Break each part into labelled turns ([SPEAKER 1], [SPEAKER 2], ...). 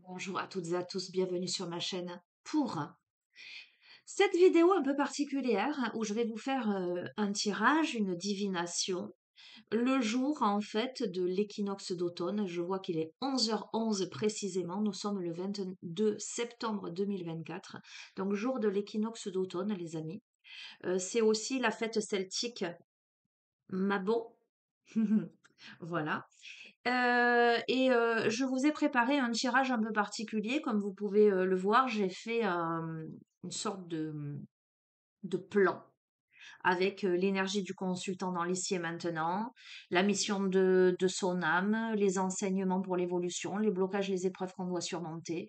[SPEAKER 1] Bonjour à toutes et à tous, bienvenue sur ma chaîne pour cette vidéo un peu particulière où je vais vous faire un tirage, une divination, le jour en fait de l'équinoxe d'automne. Je vois qu'il est 11h11 précisément, nous sommes le 22 septembre 2024, donc jour de l'équinoxe d'automne les amis. C'est aussi la fête celtique Mabon. Voilà. Je vous ai préparé un tirage un peu particulier. Comme vous pouvez le voir, j'ai fait une sorte de plan avec l'énergie du consultant dans l'ici et maintenant, la mission de son âme, les enseignements pour l'évolution, les blocages, les épreuves qu'on doit surmonter,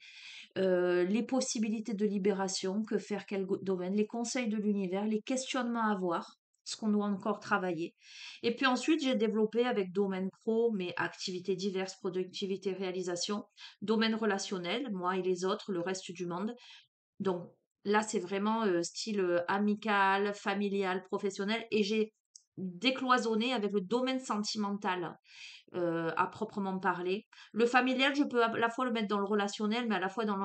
[SPEAKER 1] les possibilités de libération, que faire, quel domaine, les conseils de l'univers, les questionnements à avoir, ce qu'on doit encore travailler. Et puis ensuite, j'ai développé avec domaine pro, mes activités diverses, productivité, réalisation, domaine relationnel, moi et les autres, le reste du monde. Donc là, c'est vraiment style amical, familial, professionnel. Et j'ai décloisonné avec le domaine sentimental à proprement parler. Le familial, je peux à la fois le mettre dans le relationnel, mais à la fois dans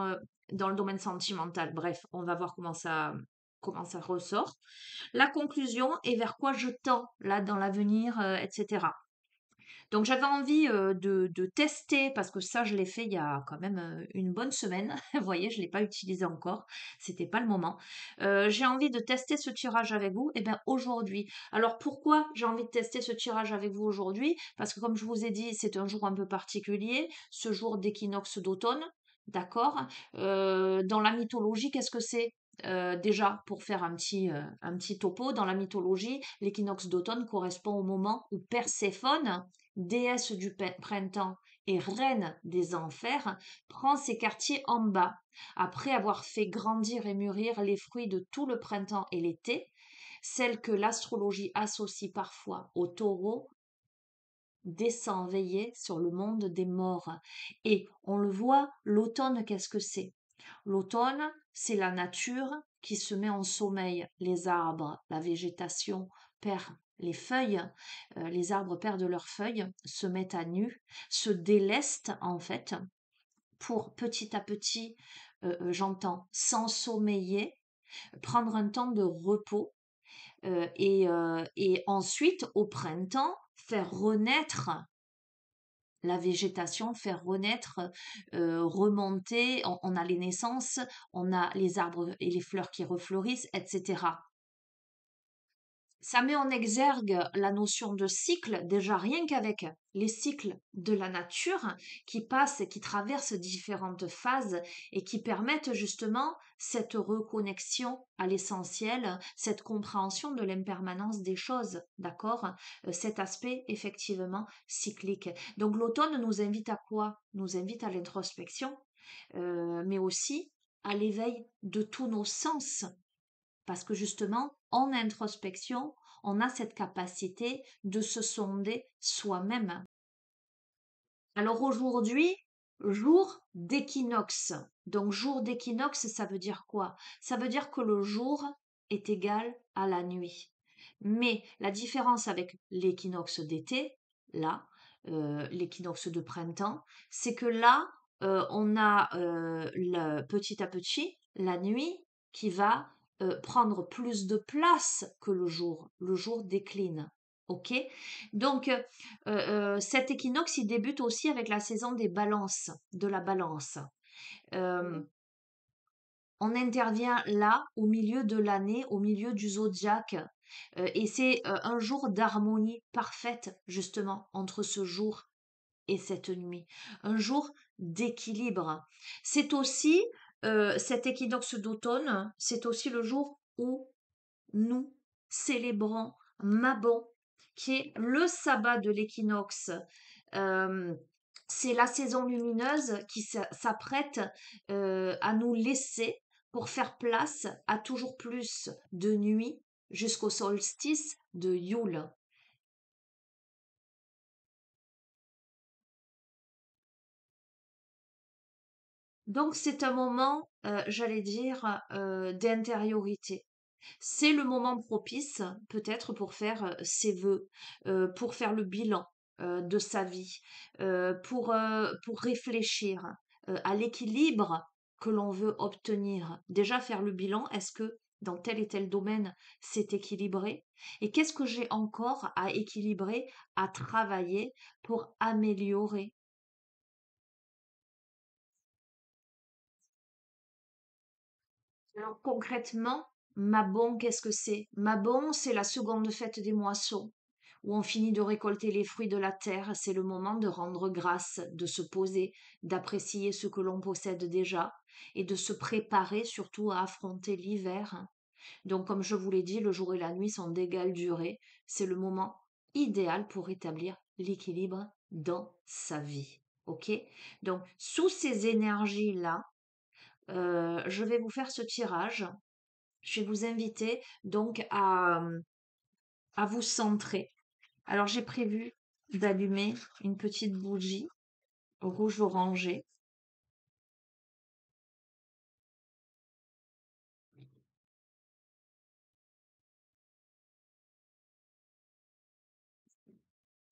[SPEAKER 1] le domaine sentimental. Bref, on va voir comment ça ressort. La conclusion et vers quoi je tends là dans l'avenir, etc. Donc j'avais envie de tester, parce que ça je l'ai fait il y a quand même une bonne semaine. Vous voyez, je ne l'ai pas utilisé encore, c'était pas le moment. J'ai envie de tester ce tirage avec vous, et bien aujourd'hui. Alors pourquoi j'ai envie de tester ce tirage avec vous aujourd'hui? Parce que comme je vous ai dit, c'est un jour un peu particulier, ce jour d'équinoxe d'automne, d'accord? Dans la mythologie, qu'est-ce que c'est? Déjà, pour faire un petit topo, dans la mythologie, l'équinoxe d'automne correspond au moment où Perséphone, déesse du printemps et reine des enfers, prend ses quartiers en bas, après avoir fait grandir et mûrir les fruits de tout le printemps et l'été, celle que l'astrologie associe parfois au taureau, descend veiller sur le monde des morts. Et on le voit, l'automne, qu'est-ce que c'est? L'automne, c'est la nature qui se met en sommeil. Les arbres, la végétation perd les feuilles, les arbres perdent leurs feuilles, se mettent à nu, se délestent en fait, pour petit à petit, j'entends, s'ensommeiller, prendre un temps de repos, et ensuite, au printemps, faire renaître la végétation, faire renaître, remonter. On a les naissances, on a les arbres et les fleurs qui refleurissent, etc. Ça met en exergue la notion de cycle, déjà rien qu'avec les cycles de la nature qui passent, qui traversent différentes phases et qui permettent justement cette reconnexion à l'essentiel, cette compréhension de l'impermanence des choses, d'accord? Cet aspect effectivement cyclique. Donc l'automne nous invite à quoi? Nous invite à l'introspection, mais aussi à l'éveil de tous nos sens, parce que justement, en introspection, on a cette capacité de se sonder soi-même. Alors aujourd'hui, jour d'équinoxe. Donc jour d'équinoxe, ça veut dire quoi? Ça veut dire que le jour est égal à la nuit. Mais la différence avec l'équinoxe d'été, là, l'équinoxe de printemps, c'est que là, on a petit à petit la nuit qui va prendre plus de place que le jour. Le jour décline. Ok? Donc, cet équinoxe, il débute aussi avec la saison des balances, de la balance. Euh, on intervient là, au milieu de l'année, au milieu du zodiaque. Et c'est un jour d'harmonie parfaite, justement, entre ce jour et cette nuit. Un jour d'équilibre. C'est aussi, cet équinoxe d'automne, c'est aussi le jour où nous célébrons Mabon, qui est le sabbat de l'équinoxe. Euh, c'est la saison lumineuse qui s'apprête à nous laisser pour faire place à toujours plus de nuit jusqu'au solstice de Yule. Donc c'est un moment, j'allais dire, d'intériorité. C'est le moment propice, peut-être, pour faire ses vœux, pour faire le bilan de sa vie, pour réfléchir. à l'équilibre que l'on veut obtenir. Déjà faire le bilan, est-ce que dans tel et tel domaine, c'est équilibré? Et qu'est-ce que j'ai encore à équilibrer, à travailler pour améliorer? Alors concrètement, Mabon, qu'est-ce que c'est? Mabon, c'est la seconde fête des moissons, où on finit de récolter les fruits de la terre. C'est le moment de rendre grâce, de se poser, d'apprécier ce que l'on possède déjà et de se préparer surtout à affronter l'hiver. Donc, comme je vous l'ai dit, le jour et la nuit sont d'égale durée. C'est le moment idéal pour rétablir l'équilibre dans sa vie. OK? Donc, sous ces énergies-là, je vais vous faire ce tirage. Je vais vous inviter donc à vous centrer. Alors, j'ai prévu d'allumer une petite bougie rouge orangé.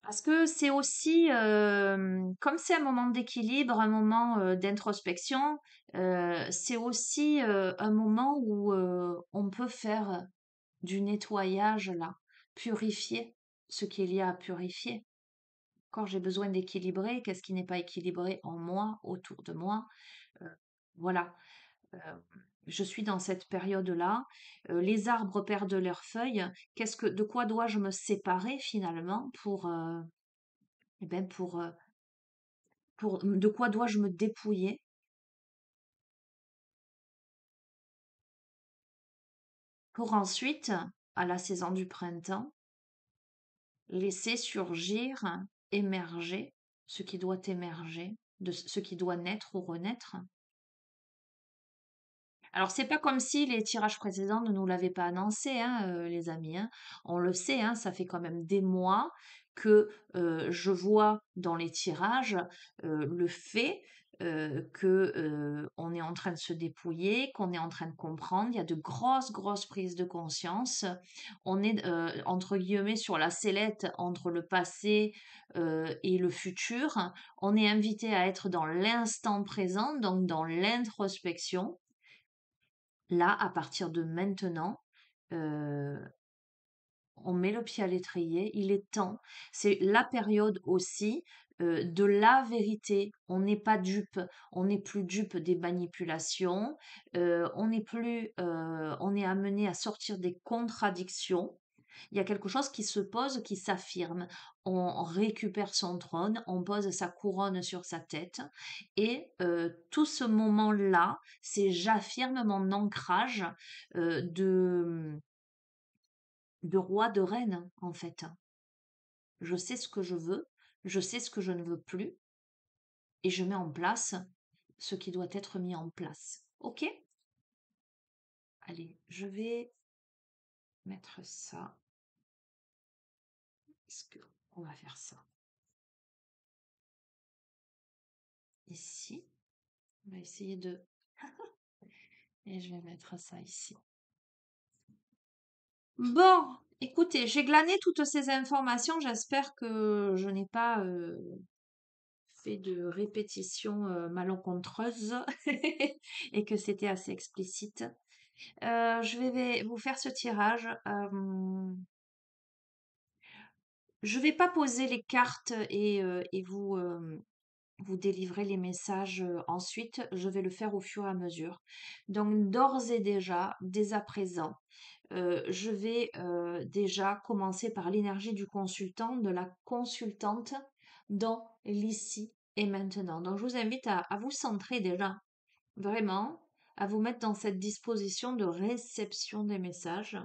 [SPEAKER 1] Parce que c'est aussi, comme c'est un moment d'équilibre, un moment d'introspection, c'est aussi un moment où on peut faire du nettoyage là, purifier ce qu'il y a à purifier. Quand j'ai besoin d'équilibrer, qu'est-ce qui n'est pas équilibré en moi, autour de moi? Euh, voilà. Euh, je suis dans cette période-là. Les arbres perdent leurs feuilles. De quoi dois-je me séparer finalement eh ben de quoi dois-je me dépouiller pour ensuite, à la saison du printemps, laisser surgir, émerger ce qui doit émerger, de ce qui doit naître ou renaître. Alors, c'est pas comme si les tirages précédents ne nous l'avaient pas annoncé, hein, les amis, hein. On le sait, hein, ça fait quand même des mois que je vois dans les tirages le fait que on est en train de se dépouiller, qu'on est en train de comprendre. Il y a de grosses, grosses prises de conscience. On est entre guillemets sur la sellette entre le passé et le futur. On est invité à être dans l'instant présent, donc dans l'introspection. Là, à partir de maintenant, heu, on met le pied à l'étrier, il est temps. C'est la période aussi, de la vérité. On n'est pas dupe, on n'est plus dupe des manipulations, on n'est plus, on est amené à sortir des contradictions. Il y a quelque chose qui se pose, qui s'affirme. On récupère son trône, on pose sa couronne sur sa tête et tout ce moment-là, c'est j'affirme mon ancrage, de roi, de reine, en fait. Je sais ce que je veux, je sais ce que je ne veux plus et je mets en place ce qui doit être mis en place. OK? Allez, je vais mettre ça. Est-ce que on va faire ça ici? On va essayer de et je vais mettre ça ici. Bon, écoutez, j'ai glané toutes ces informations. J'espère que je n'ai pas fait de répétitions malencontreuses et que c'était assez explicite. Je vais vous faire ce tirage. Je vais pas poser les cartes et vous délivrer les messages ensuite. Je vais le faire au fur et à mesure. Donc, d'ores et déjà, dès à présent, je vais déjà commencer par l'énergie du consultant, de la consultante dans l'ici et maintenant. Donc, je vous invite à vous centrer déjà, vraiment, à vous mettre dans cette disposition de réception des messages.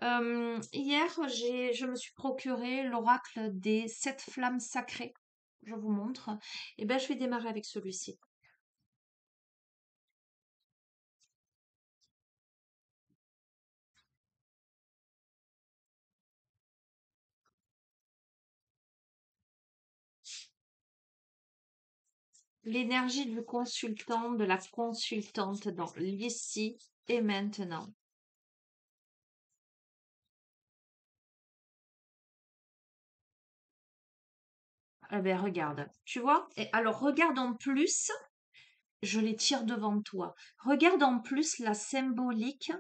[SPEAKER 1] Hier, je me suis procuré l'oracle des 7 flammes sacrées. Je vous montre. Et ben, je vais démarrer avec celui-ci. L'énergie du consultant, de la consultante dans l'ici et maintenant. Eh ben, regarde. Tu vois? Et alors, regarde en plus je les tire devant toi. Regarde en plus la symbolique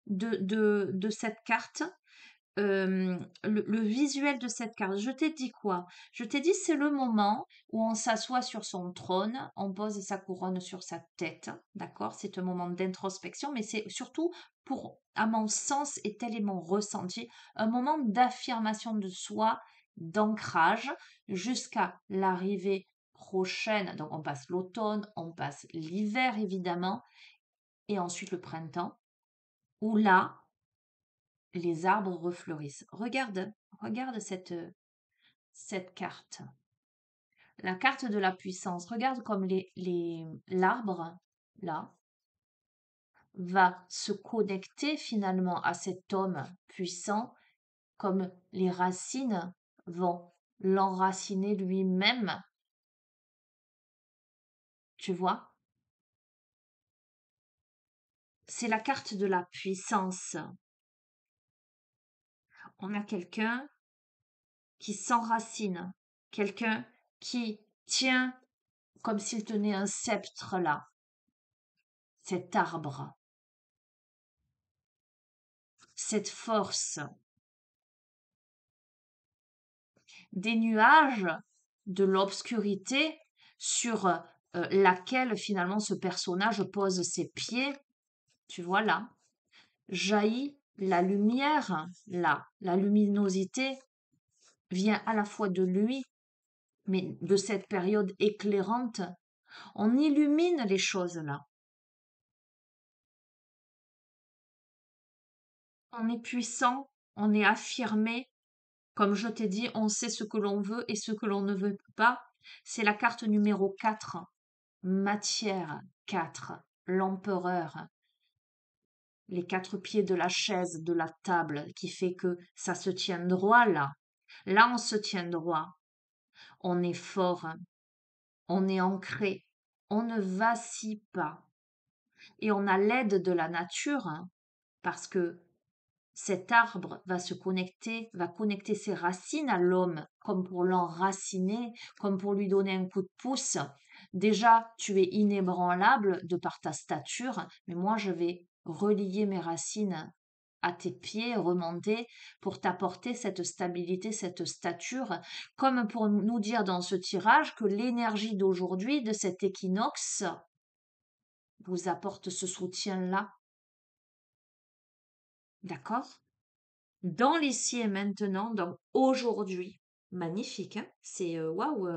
[SPEAKER 1] de cette carte, le visuel de cette carte. Je t'ai dit quoi? Je t'ai dit c'est le moment où on s'assoit sur son trône, on pose sa couronne sur sa tête, d'accord? C'est un moment d'introspection, mais c'est surtout pour, à mon sens, et tel est mon ressenti, un moment d'affirmation de soi, d'ancrage, jusqu'à l'arrivée prochaine. Donc on passe l'automne, on passe l'hiver évidemment, et ensuite le printemps, où là, les arbres refleurissent. Regarde cette carte. La carte de la puissance. Regarde comme l'arbre, là, va se connecter finalement à cet homme puissant, comme les racines vont l'enraciner lui-même. Tu vois? C'est la carte de la puissance. On a quelqu'un qui s'enracine, quelqu'un qui tient comme s'il tenait un sceptre là, cet arbre, cette force, des nuages, de l'obscurité sur laquelle finalement ce personnage pose ses pieds, tu vois là, jaillit la lumière, là, la luminosité vient à la fois de lui, mais de cette période éclairante, on illumine les choses là. On est puissant, on est affirmé. Comme je t'ai dit, on sait ce que l'on veut et ce que l'on ne veut pas. C'est la carte numéro 4, matière 4, l'empereur, les 4 pieds de la chaise, de la table, qui fait que ça se tient droit là. Là, on se tient droit. On est fort, on est ancré, on ne vacille pas. Et on a l'aide de la nature, parce que cet arbre va connecter ses racines à l'homme, comme pour l'enraciner, comme pour lui donner un coup de pouce. Déjà, tu es inébranlable de par ta stature, mais moi, je vais relier mes racines à tes pieds, remonter pour t'apporter cette stabilité, cette stature, comme pour nous dire dans ce tirage que l'énergie d'aujourd'hui, de cet équinoxe, vous apporte ce soutien-là. D'accord? Dans l'ici et maintenant, donc aujourd'hui. Magnifique, hein? C'est waouh,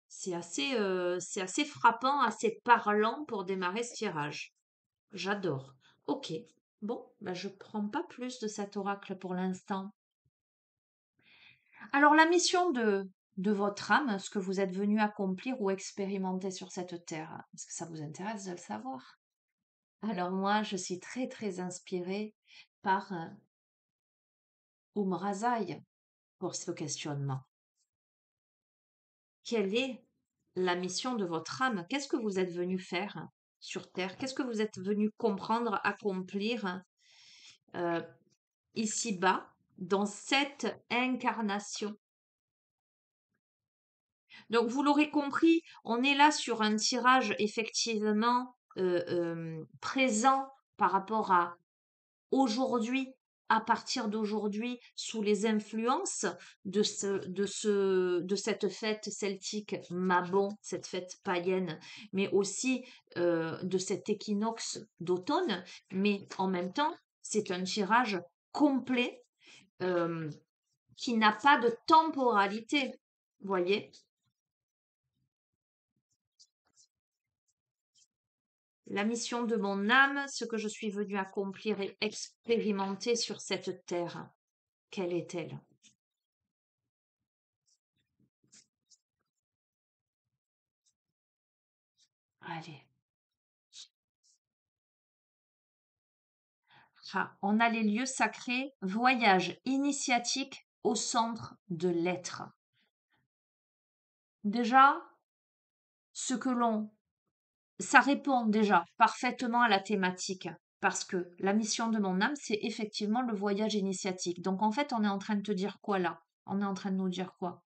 [SPEAKER 1] c'est assez frappant, assez parlant pour démarrer ce tirage. J'adore. Ok, bon, bah, je prends pas plus de cet oracle pour l'instant. Alors, la mission de votre âme, ce que vous êtes venu accomplir ou expérimenter sur cette terre, est-ce que ça vous intéresse de le savoir? Alors moi, je suis très très inspirée par Umrazaï pour ce questionnement. Quelle est la mission de votre âme? Qu'est-ce que vous êtes venu faire sur Terre? Qu'est-ce que vous êtes venu comprendre, accomplir euh, ici-bas, dans cette incarnation? Donc, vous l'aurez compris, on est là sur un tirage effectivement présent par rapport à aujourd'hui, à partir d'aujourd'hui, sous les influences de cette fête celtique Mabon, cette fête païenne, mais aussi de cet équinoxe d'automne. Mais en même temps, c'est un tirage complet euh, qui n'a pas de temporalité. Voyez, la mission de mon âme, ce que je suis venue accomplir et expérimenter sur cette terre, quelle est-elle? Allez. Ah, on a les lieux sacrés, voyage initiatique au centre de l'être. Déjà, ce que l'on... Ça répond déjà parfaitement à la thématique, parce que la mission de mon âme, c'est effectivement le voyage initiatique. Donc en fait, on est en train de te dire quoi là? On est en train de nous dire quoi?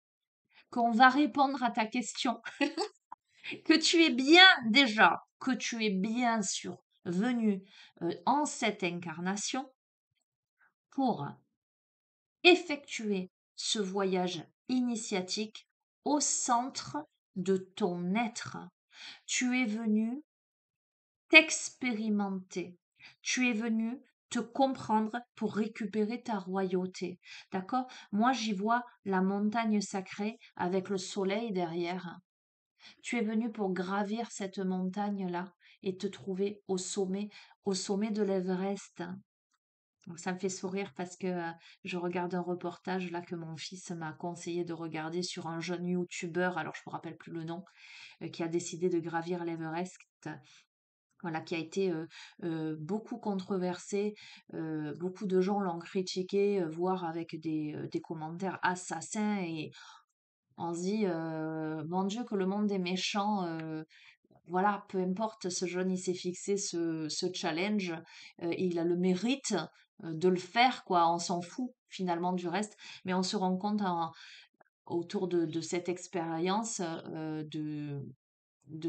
[SPEAKER 1] Qu'on va répondre à ta question. que tu es bien déjà, que tu es bien sûr venu en cette incarnation pour effectuer ce voyage initiatique au centre de ton être. Tu es venu t'expérimenter. Tu es venu te comprendre pour récupérer ta royauté. D'accord? Moi, j'y vois la montagne sacrée avec le soleil derrière. Tu es venu pour gravir cette montagne-là et te trouver au sommet de l'Everest. Donc, ça me fait sourire parce que je regarde un reportage là que mon fils m'a conseillé de regarder sur un jeune youtubeur, alors je ne me rappelle plus le nom, qui a décidé de gravir l'Everest. Voilà, qui a été beaucoup controversé. Beaucoup de gens l'ont critiqué, voire avec des commentaires assassins. Et on se dit, mon Dieu, que le monde est méchant. Voilà, peu importe, ce jeune, il s'est fixé ce challenge. Il a le mérite de le faire, quoi. On s'en fout finalement du reste. Mais on se rend compte autour de cette expérience de,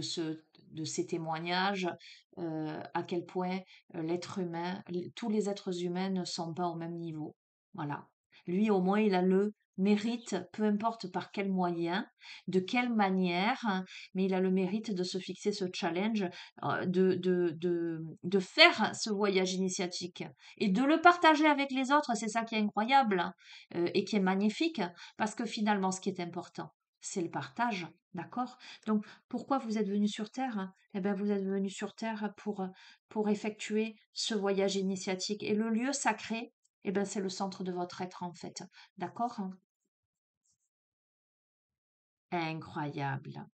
[SPEAKER 1] ce, de ces témoignages, à quel point l'être humain, tous les êtres humains ne sont pas au même niveau. Voilà. Lui, au moins, il a le mérite, peu importe par quel moyen, de quelle manière, hein, mais il a le mérite de se fixer ce challenge, de faire ce voyage initiatique et de le partager avec les autres. C'est ça qui est incroyable, hein, et qui est magnifique, parce que finalement, ce qui est important, c'est le partage, d'accord? Donc, pourquoi vous êtes venu sur Terre? Eh bien, vous êtes venu sur Terre pour effectuer ce voyage initiatique. Et le lieu sacré, eh ben, c'est le centre de votre être, en fait. D'accord? Incroyable.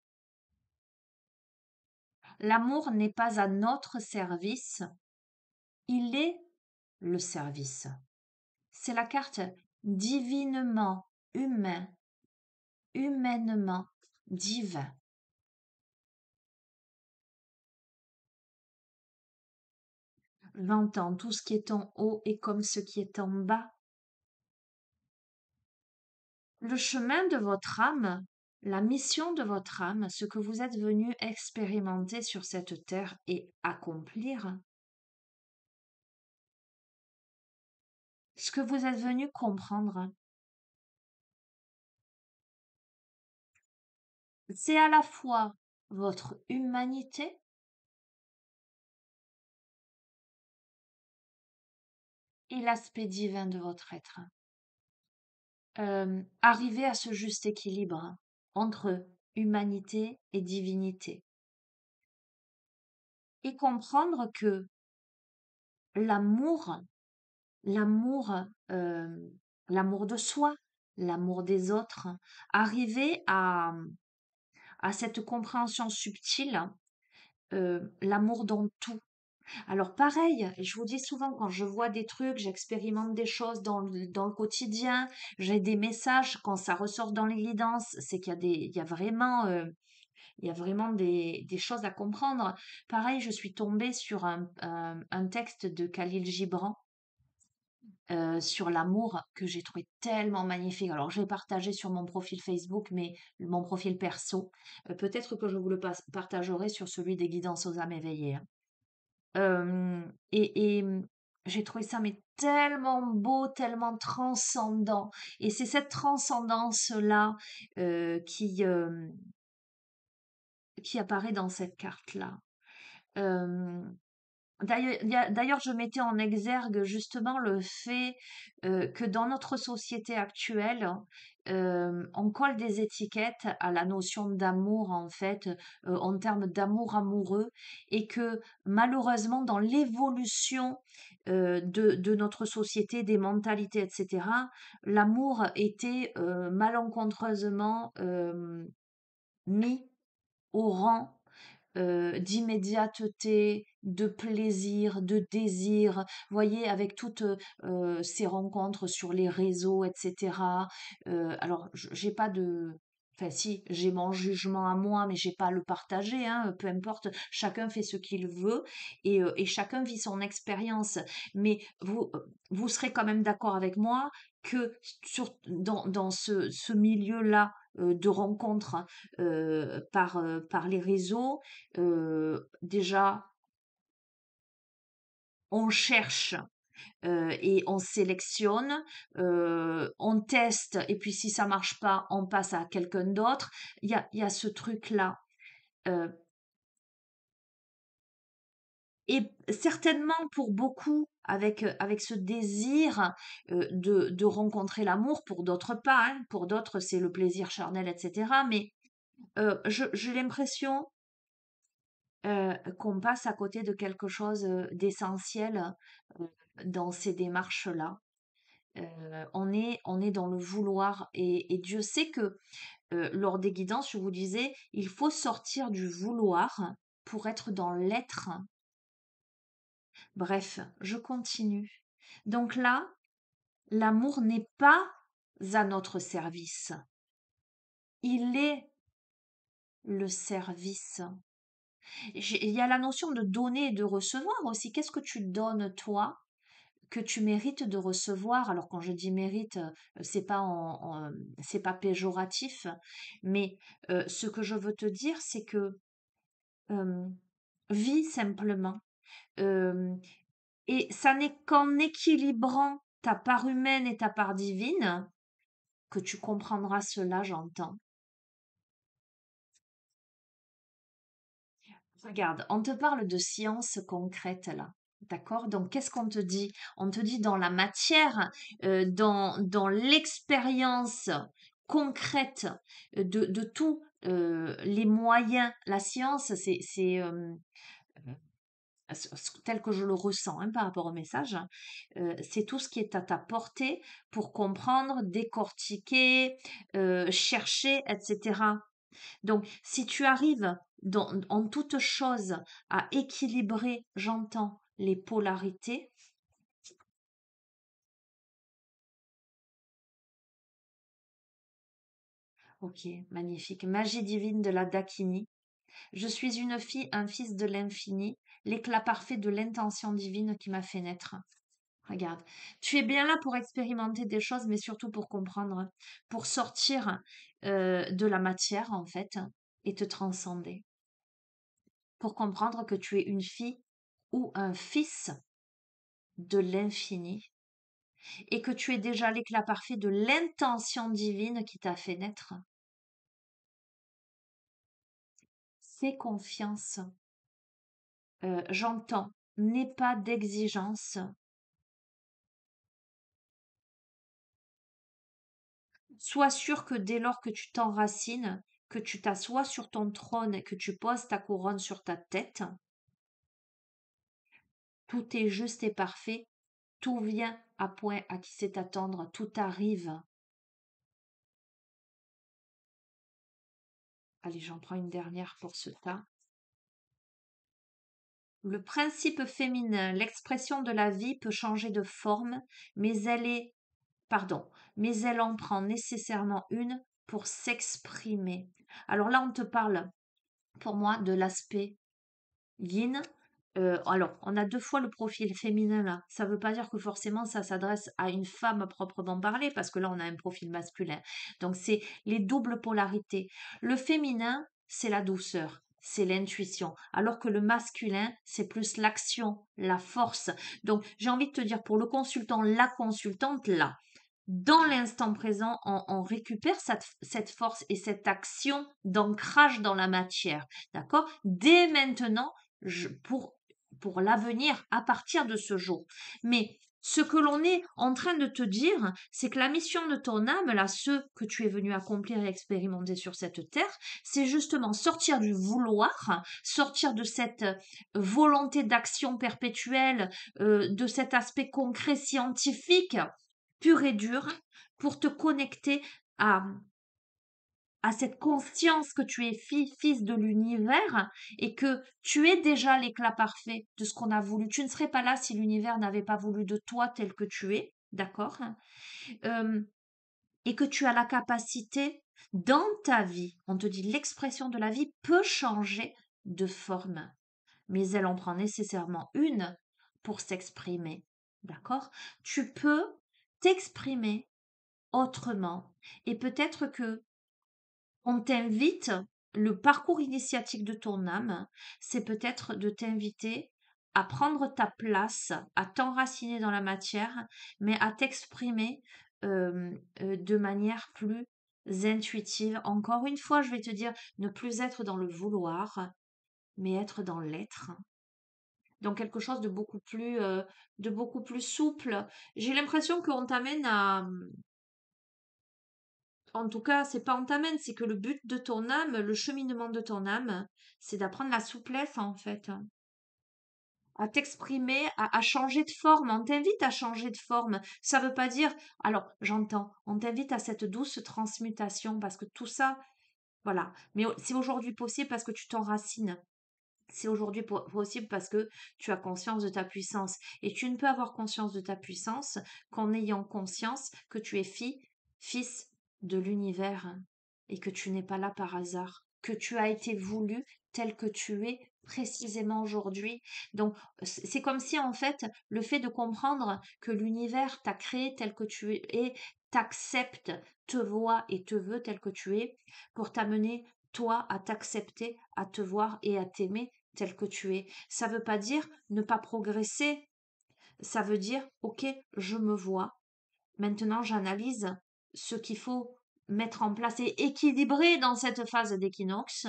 [SPEAKER 1] L'amour n'est pas à notre service, il est le service. C'est la carte divinement humain, humainement divin. J'entends tout ce qui est en haut et comme ce qui est en bas. Le chemin de votre âme, la mission de votre âme, ce que vous êtes venu expérimenter sur cette terre et accomplir, ce que vous êtes venu comprendre, c'est à la fois votre humanité et l'aspect divin de votre être. Arriver à ce juste équilibre entre humanité et divinité. Et comprendre que l'amour, l'amour, l'amour de soi, l'amour des autres, arriver à cette compréhension subtile, l'amour dans tout. Alors pareil, je vous dis souvent quand je vois des trucs, j'expérimente des choses dans le quotidien, j'ai des messages, quand ça ressort dans les guidances, c'est qu'il y a il y a vraiment des choses à comprendre. Pareil, je suis tombée sur un texte de Khalil Gibran sur l'amour que j'ai trouvé tellement magnifique. Alors, j'ai partagé sur mon profil Facebook, mais mon profil perso. Peut-être que je vous le partagerai sur celui des guidances aux âmes éveillées, hein. J'ai trouvé ça mais tellement beau, tellement transcendant. Et c'est cette transcendance-là qui apparaît dans cette carte-là. Euh, D'ailleurs, je mettais en exergue justement le fait que dans notre société actuelle, on colle des étiquettes à la notion d'amour, en fait, en termes d'amour amoureux, et que malheureusement, dans l'évolution de notre société, des mentalités, etc., l'amour était malencontreusement mis au rang d'immédiateté, de plaisir, de désir. Voyez, avec toutes ces rencontres sur les réseaux, etc. Alors, j'ai pas de. Enfin, si, j'ai mon jugement à moi, mais j'ai pas à le partager, hein, peu importe, chacun fait ce qu'il veut et chacun vit son expérience. Mais vous serez quand même d'accord avec moi que dans ce milieu-là de rencontres par les réseaux, déjà, on cherche et on sélectionne, on teste et puis si ça marche pas, on passe à quelqu'un d'autre. Il y a ce truc-là. Euh, et certainement pour beaucoup, avec ce désir de rencontrer l'amour, pour d'autres pas, hein, pour d'autres c'est le plaisir charnel, etc. Mais j'ai l'impression qu'on passe à côté de quelque chose d'essentiel euh, dans ces démarches-là. On est dans le vouloir et Dieu sait que lors des guidances, je vous disais, il faut sortir du vouloir pour être dans l'être. Bref, je continue. Donc là, l'amour n'est pas à notre service. Il est le service. Il y a la notion de donner et de recevoir aussi. Qu'est-ce que tu donnes toi que tu mérites de recevoir? Alors quand je dis mérite, c'est pas c'est pas péjoratif, mais ce que je veux te dire, c'est que euh, vis simplement. Euh, et ça n'est qu'en équilibrant ta part humaine et ta part divine que tu comprendras cela, j'entends. Regarde, on te parle de science concrète là. D'accord? Donc, qu'est-ce qu'on te dit? On te dit dans la matière, dans l'expérience concrète de tous les moyens. La science, tel que je le ressens hein, par rapport au message, hein, c'est tout ce qui est à ta portée pour comprendre, décortiquer, chercher, etc. Donc, si tu arrives en toute chose à équilibrer, j'entends, les polarités, ok, magnifique. Magie divine de la Dakini. Je suis une fille, un fils de l'infini, l'éclat parfait de l'intention divine qui m'a fait naître. Regarde, tu es bien là pour expérimenter des choses, mais surtout pour comprendre, pour sortir de la matière, en fait, et te transcender. Pour comprendre que tu es une fille ou un fils de l'infini et que tu es déjà l'éclat parfait de l'intention divine qui t'a fait naître. Fais confiance. J'entends. N'aie pas d'exigence. Sois sûr que dès lors que tu t'enracines, que tu t'assois sur ton trône et que tu poses ta couronne sur ta tête, tout est juste et parfait, tout vient à point à qui sait attendre, tout arrive. Allez, j'en prends une dernière pour ce tas. Le principe féminin, l'expression de la vie peut changer de forme, mais pardon, mais elle en prend nécessairement une pour s'exprimer. Alors là, on te parle, pour moi, de l'aspect yin. Alors, on a deux fois le profil féminin là. Ça ne veut pas dire que forcément ça s'adresse à une femme à proprement parler, parce que là, on a un profil masculin. Donc, c'est les doubles polarités. Le féminin, c'est la douceur, c'est l'intuition, alors que le masculin, c'est plus l'action, la force. Donc, j'ai envie de te dire, pour le consultant, la consultante, là, dans l'instant présent, on récupère cette force et cette action d'ancrage dans la matière. D'accord? Dès maintenant, pour l'avenir, à partir de ce jour. Mais ce que l'on est en train de te dire, c'est que la mission de ton âme, là, ce que tu es venu accomplir et expérimenter sur cette terre, c'est justement sortir du vouloir, sortir de cette volonté d'action perpétuelle, de cet aspect concret scientifique pur et dur pour te connecter à, à cette conscience que tu es fils de l'univers et que tu es déjà l'éclat parfait de ce qu'on a voulu. Tu ne serais pas là si l'univers n'avait pas voulu de toi tel que tu es, d'accord? Euh, et que tu as la capacité dans ta vie, on te dit l'expression de la vie peut changer de forme, mais elle en prend nécessairement une pour s'exprimer, d'accord? Tu peux t'exprimer autrement. Et peut-être que on t'invite, le parcours initiatique de ton âme, c'est peut-être de t'inviter à prendre ta place, à t'enraciner dans la matière, mais à t'exprimer de manière plus intuitive. Encore une fois, je vais te dire, ne plus être dans le vouloir, mais être dans l'être. Donc quelque chose de beaucoup plus souple. J'ai l'impression qu'on t'amène à, en tout cas, c'est pas on t'amène, c'est que le but de ton âme, le cheminement de ton âme, c'est d'apprendre la souplesse en fait, à t'exprimer, à changer de forme. On t'invite à changer de forme. Ça veut pas dire, alors j'entends, on t'invite à cette douce transmutation parce que tout ça, voilà. Mais c'est aujourd'hui possible parce que tu t'enracines. C'est aujourd'hui possible parce que tu as conscience de ta puissance. Et tu ne peux avoir conscience de ta puissance qu'en ayant conscience que tu es fille, fils de l'univers et que tu n'es pas là par hasard, que tu as été voulu tel que tu es précisément aujourd'hui. Donc, c'est comme si en fait, le fait de comprendre que l'univers t'a créé tel que tu es et t'accepte, te voit et te veut tel que tu es pour t'amener toi à t'accepter, à te voir et à t'aimer tel que tu es. Ça veut pas dire ne pas progresser. Ça veut dire, ok, je me vois. Maintenant, j'analyse ce qu'il faut mettre en place et équilibrer dans cette phase d'équinoxe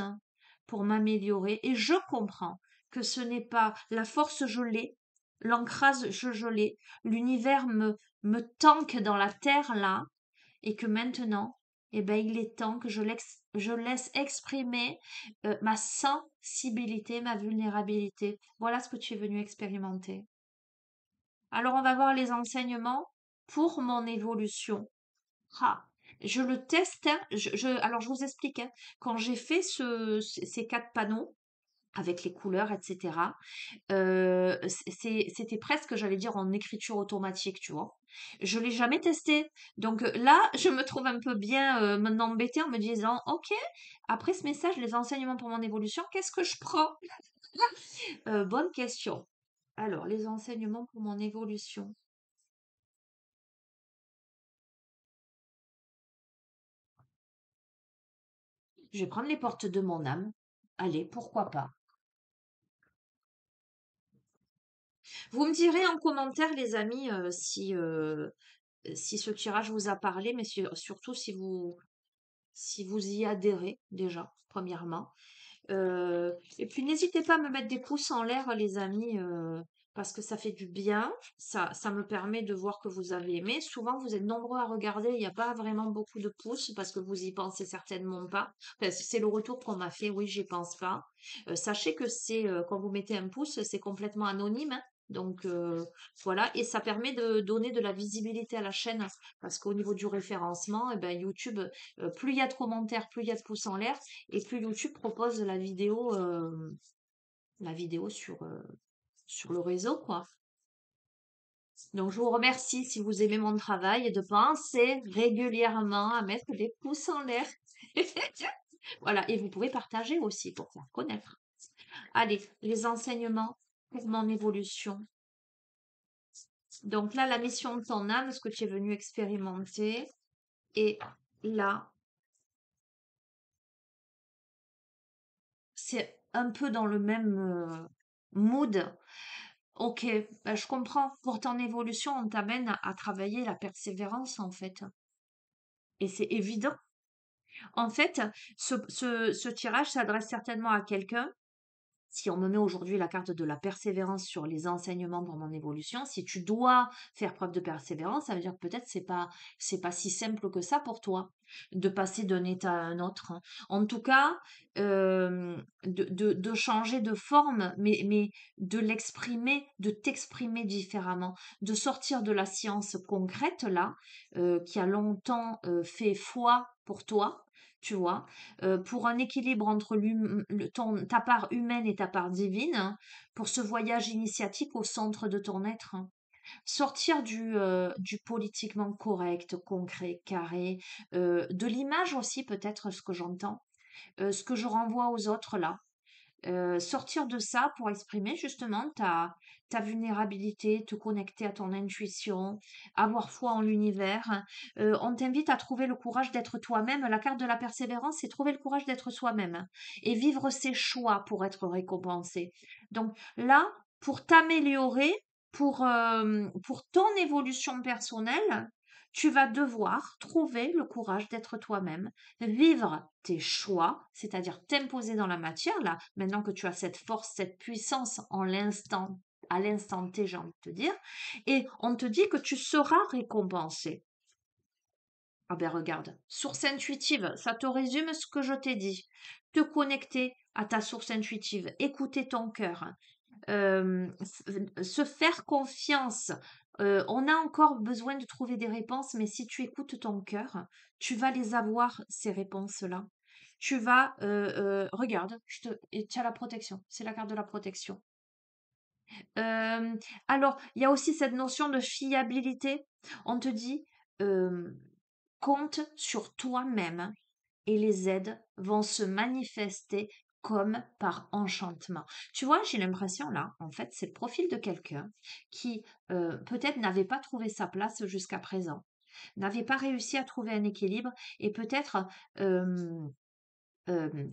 [SPEAKER 1] pour m'améliorer. Et je comprends que ce n'est pas la force, je l'ai, l'ancrage, je l'ai, l'univers me tanque dans la terre là, et que maintenant, eh ben, il est temps que je laisse exprimer ma sensibilité, ma vulnérabilité. Voilà ce que tu es venu expérimenter. Alors, on va voir les enseignements pour mon évolution. Ah, je le teste, hein, alors je vous explique, hein, quand j'ai fait ces 4 panneaux, avec les couleurs, etc. C'était presque, j'allais dire, en écriture automatique, tu vois. Je l'ai jamais testé. Donc là, je me trouve un peu bien maintenant embêtée en me disant, ok, après ce message, les enseignements pour mon évolution, qu'est-ce que je prends? Bonne question. Alors, les enseignements pour mon évolution. Je vais prendre les portes de mon âme. Allez, pourquoi pas. Vous me direz en commentaire, les amis, si ce tirage vous a parlé, mais surtout si vous y adhérez déjà, premièrement. Et puis n'hésitez pas à me mettre des pouces en l'air, les amis, parce que ça fait du bien. Ça me permet de voir que vous avez aimé. Souvent, vous êtes nombreux à regarder. Il n'y a pas vraiment beaucoup de pouces parce que vous y pensez certainement pas. Enfin, c'est le retour qu'on m'a fait. Oui, j'y pense pas. Sachez que quand vous mettez un pouce, c'est complètement anonyme, hein. Donc voilà, et ça permet de donner de la visibilité à la chaîne parce qu'au niveau du référencement, eh ben, YouTube, plus il y a de commentaires, plus il y a de pouces en l'air, et plus YouTube propose la vidéo sur le réseau, quoi. Donc, je vous remercie si vous aimez mon travail et de penser régulièrement à mettre des pouces en l'air. Voilà, et vous pouvez partager aussi pour faire connaître. Allez, les enseignements pour mon évolution. Donc là, la mission de ton âme, ce que tu es venu expérimenter. Et là, c'est un peu dans le même mood. Ok, bah, je comprends. Pour ton évolution, on t'amène à travailler la persévérance, en fait. Et c'est évident. En fait, ce tirage s'adresse certainement à quelqu'un. Si on me met aujourd'hui la carte de la persévérance sur les enseignements pour mon évolution, si tu dois faire preuve de persévérance, ça veut dire que peut-être c'est pas si simple que ça pour toi de passer d'un état à un autre, hein. En tout cas, de changer de forme, mais de l'exprimer, de t'exprimer différemment, de sortir de la science concrète là, qui a longtemps fait foi pour toi, tu vois, pour un équilibre entre ta part humaine et ta part divine, hein, pour ce voyage initiatique au centre de ton être, hein. Sortir du politiquement correct, concret, carré, de l'image aussi peut-être, ce que j'entends, ce que je renvoie aux autres là. sortir de ça pour exprimer justement ta vulnérabilité, te connecter à ton intuition, avoir foi en l'univers. On t'invite à trouver le courage d'être toi-même. La carte de la persévérance, c'est trouver le courage d'être soi-même et vivre ses choix pour être récompensé. Donc là, pour t'améliorer, pour ton évolution personnelle, tu vas devoir trouver le courage d'être toi-même, vivre tes choix, c'est-à-dire t'imposer dans la matière, là, maintenant que tu as cette force, cette puissance à l'instant T, j'ai envie de te dire, et on te dit que tu seras récompensé. Ah ben regarde, source intuitive, ça te résume ce que je t'ai dit. Te connecter à ta source intuitive, écouter ton cœur, se faire confiance. On a encore besoin de trouver des réponses, mais si tu écoutes ton cœur, tu vas les avoir, ces réponses-là. Tu vas, regarde, et tu as la protection, c'est la carte de la protection. Euh, alors, il y a aussi cette notion de fiabilité. On te dit, euh, compte sur toi-même et les aides vont se manifester comme par enchantement. Tu vois, j'ai l'impression là, en fait, c'est le profil de quelqu'un qui peut-être n'avait pas trouvé sa place jusqu'à présent, n'avait pas réussi à trouver un équilibre et peut-être,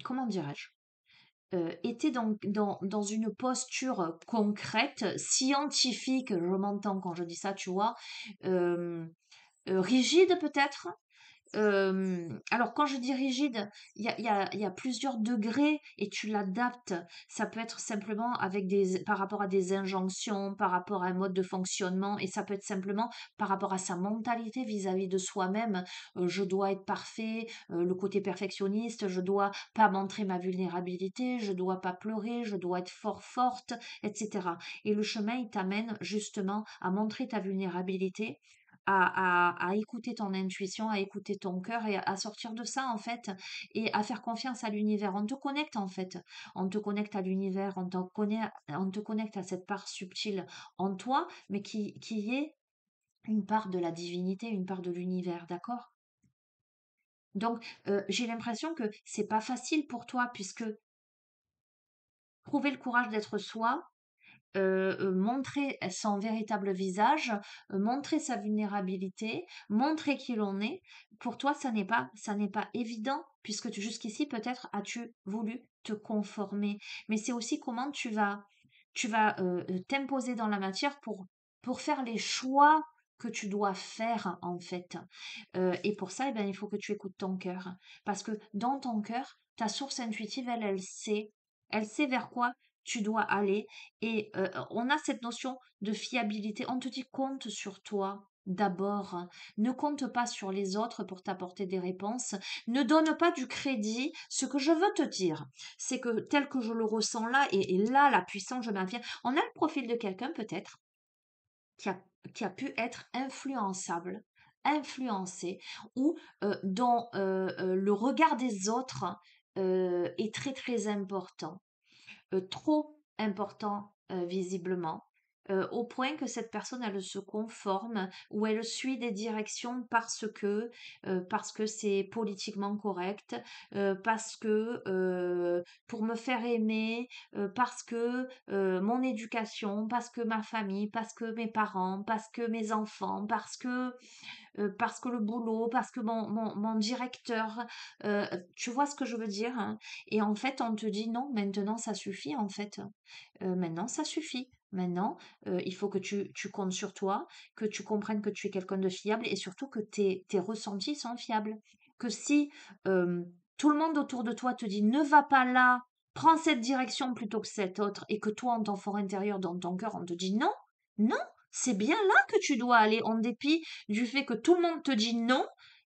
[SPEAKER 1] comment dirais-je, était dans une posture concrète, scientifique, je m'entends quand je dis ça, tu vois, euh, rigide peut-être, alors quand je dis rigide, il y a plusieurs degrés et tu l'adaptes. Ça peut être simplement par rapport à des injonctions, par rapport à un mode de fonctionnement et ça peut être simplement par rapport à sa mentalité vis-à-vis de soi-même. Je dois être parfait, le côté perfectionniste, je dois pas montrer ma vulnérabilité, je dois pas pleurer, je dois être forte, etc. Et le chemin, il t'amène justement à montrer ta vulnérabilité, à écouter ton intuition, à écouter ton cœur et à sortir de ça en fait et à faire confiance à l'univers. On te connecte en fait, on te connecte à l'univers, on te connecte à cette part subtile en toi, mais qui est une part de la divinité, une part de l'univers, d'accord? Donc j'ai l'impression que c'est pas facile pour toi puisque trouver le courage d'être soi, montrer son véritable visage, montrer sa vulnérabilité, montrer qui l'on est. Pour toi, ça n'est pas évident puisque jusqu'ici peut-être as-tu voulu te conformer. Mais c'est aussi comment tu vas t'imposer dans la matière pour faire les choix que tu dois faire en fait. Et pour ça, eh ben, il faut que tu écoutes ton cœur. Parce que dans ton cœur, ta source intuitive, elle sait vers quoi tu dois aller et on a cette notion de fiabilité. On te dit compte sur toi d'abord. Ne compte pas sur les autres pour t'apporter des réponses. Ne donne pas du crédit. Ce que je veux te dire, c'est que tel que je le ressens là, et là, la puissance, je m'en viens, on a le profil de quelqu'un peut-être qui a, qui a pu être influençable, influencé, ou dont le regard des autres est très très important, trop important visiblement, au point que cette personne, elle se conforme ou elle suit des directions parce que c'est politiquement correct, parce que pour me faire aimer, parce que mon éducation, parce que ma famille, parce que mes parents, parce que mes enfants, parce que le boulot, parce que mon directeur, tu vois ce que je veux dire, hein? Et en fait, on te dit non, maintenant ça suffit en fait. Maintenant ça suffit. Maintenant, il faut que tu comptes sur toi, que tu comprennes que tu es quelqu'un de fiable et surtout que tes ressentis sont fiables. Que si tout le monde autour de toi te dit ne va pas là, prends cette direction plutôt que cette autre, et que toi, en ton fort intérieur, dans ton cœur, on te dit non, non, c'est bien là que tu dois aller, en dépit du fait que tout le monde te dit non,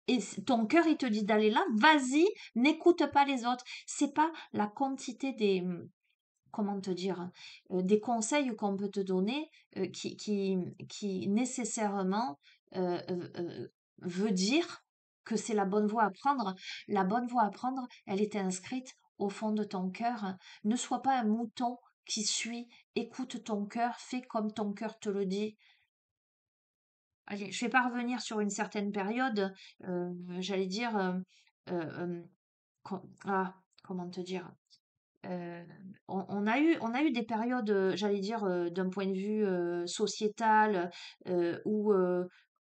[SPEAKER 1] et ton cœur, il te dit d'aller là, vas-y, n'écoute pas les autres. C'est pas la quantité comment te dire, des conseils qu'on peut te donner qui nécessairement veut dire que c'est la bonne voie à prendre. La bonne voie à prendre, elle est inscrite au fond de ton cœur. Ne sois pas un mouton qui suit, écoute ton cœur, fais comme ton cœur te le dit. Allez, je vais pas revenir sur une certaine période, j'allais dire, euh, euh, comment te dire? Heu, on a eu des périodes, j'allais dire, d'un point de vue, sociétal, où,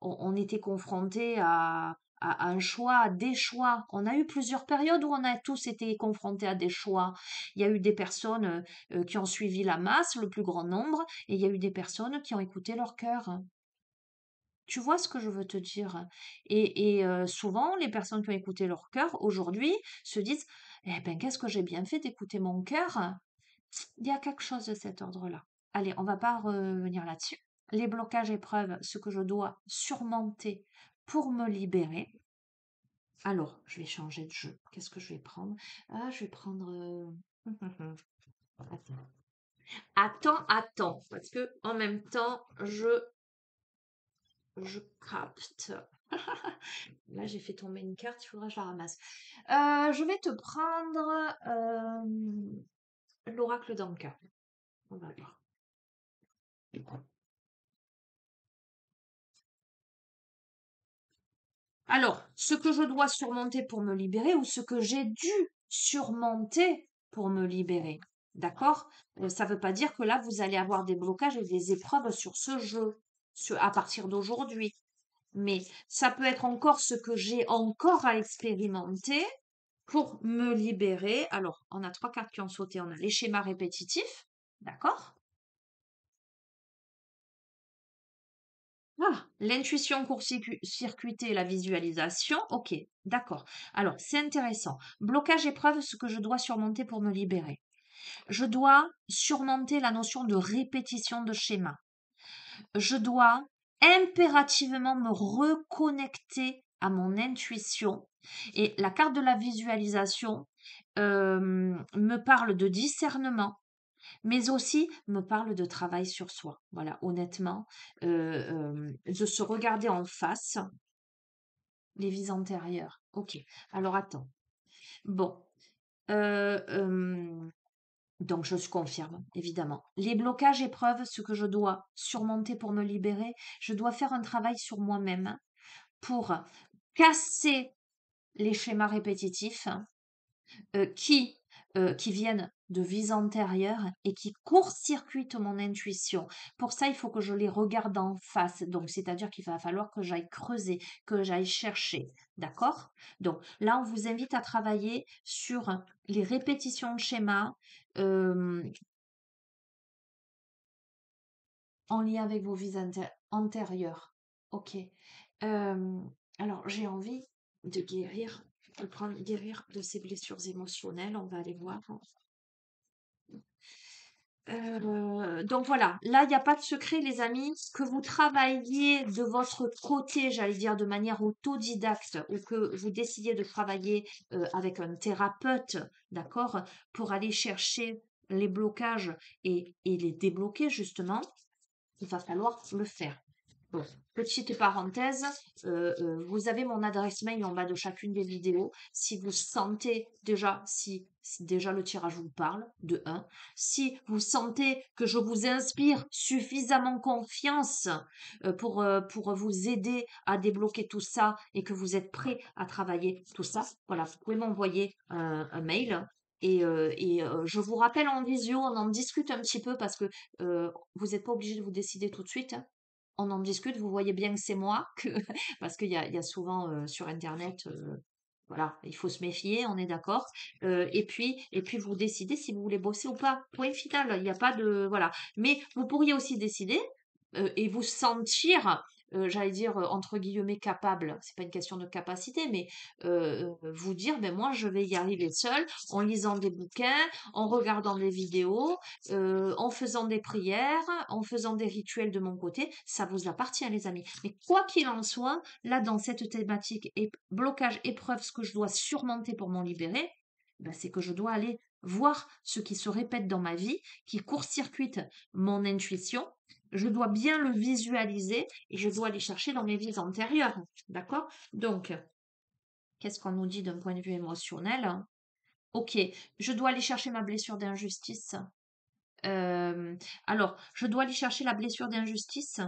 [SPEAKER 1] on était confrontés à un choix, à des choix. On a eu plusieurs périodes où on a tous été confrontés à des choix. Il y a eu des personnes, qui ont suivi la masse, le plus grand nombre, et il y a eu des personnes qui ont écouté leur cœur. Tu vois ce que je veux te dire? Souvent, les personnes qui ont écouté leur cœur, aujourd'hui, se disent: «Eh ben, qu'est-ce que j'ai bien fait d'écouter mon cœur?» Il y a quelque chose de cet ordre-là. Allez, on va pas revenir là-dessus. Les blocages épreuves, ce que je dois surmonter pour me libérer. Alors, je vais changer de jeu. Qu'est-ce que je vais prendre? Ah, je vais prendre. Attends. Attends, parce que en même temps, je capte. Là, j'ai fait tomber une carte, il faudra que je la ramasse. Je vais te prendre l'oracle d'Anka. On va voir. Alors, ce que je dois surmonter pour me libérer ou ce que j'ai dû surmonter pour me libérer. D'accord? Ça ne veut pas dire que là, vous allez avoir des blocages et des épreuves sur ce jeu, à partir d'aujourd'hui. Mais ça peut être encore ce que j'ai encore à expérimenter pour me libérer. Alors, on a trois cartes qui ont sauté. On a les schémas répétitifs. D'accord? Ah, l'intuition court-circuitée, la visualisation. Ok, d'accord. Alors, c'est intéressant. Blocage épreuve, ce que je dois surmonter pour me libérer. Je dois surmonter la notion de répétition de schéma. Je dois impérativement me reconnecter à mon intuition. Et la carte de la visualisation me parle de discernement, mais aussi me parle de travail sur soi. Voilà, honnêtement, de se regarder en face, les vies antérieures. Ok, alors attends. Bon, euh, euh, donc je confirme, évidemment. Les blocages, épreuves, ce que je dois surmonter pour me libérer, je dois faire un travail sur moi-même pour casser les schémas répétitifs euh, qui, qui viennent de vies antérieures et qui court-circuitent mon intuition. Pour ça, il faut que je les regarde en face. Donc, c'est-à-dire qu'il va falloir que j'aille creuser, que j'aille chercher. D'accord? Donc, là, on vous invite à travailler sur les répétitions de schémas euh, en lien avec vos vies antérieures. Ok. Euh, alors, j'ai envie de guérir, de prendre, guérir de ces blessures émotionnelles. On va aller voir. Donc voilà, là, il n'y a pas de secret, les amis, que vous travailliez de votre côté, j'allais dire de manière autodidacte, ou que vous décidiez de travailler avec un thérapeute, d'accord, pour aller chercher les blocages et les débloquer, justement, il va falloir le faire. Bon, petite parenthèse, vous avez mon adresse mail en bas de chacune des vidéos. Si vous sentez déjà, si déjà le tirage vous parle, de un. Si vous sentez que je vous inspire suffisamment confiance pour vous aider à débloquer tout ça et que vous êtes prêt à travailler tout ça, voilà, vous pouvez m'envoyer un mail. Je vous rappelle en visio, on en discute un petit peu parce que vous n'êtes pas obligé de vous décider tout de suite, hein. On en discute, vous voyez bien que c'est moi, parce il y a souvent sur Internet, voilà, il faut se méfier, on est d'accord. Et puis vous décidez si vous voulez bosser ou pas. Point final, il n'y a pas de, voilà. Mais vous pourriez aussi décider et vous sentir, j'allais dire entre guillemets capable. C'est pas une question de capacité, mais vous dire, ben moi je vais y arriver seule en lisant des bouquins, en regardant des vidéos, en faisant des prières, en faisant des rituels de mon côté, ça vous appartient, les amis. Mais quoi qu'il en soit, là, dans cette thématique blocage, épreuve, ce que je dois surmonter pour m'en libérer, ben, c'est que je dois aller voir ce qui se répète dans ma vie, qui court-circuite mon intuition. Je dois bien le visualiser et je dois aller chercher dans mes vies antérieures. D'accord? Donc, qu'est-ce qu'on nous dit d'un point de vue émotionnel? Ok, je dois aller chercher ma blessure d'injustice. Alors, je dois aller chercher la blessure d'injustice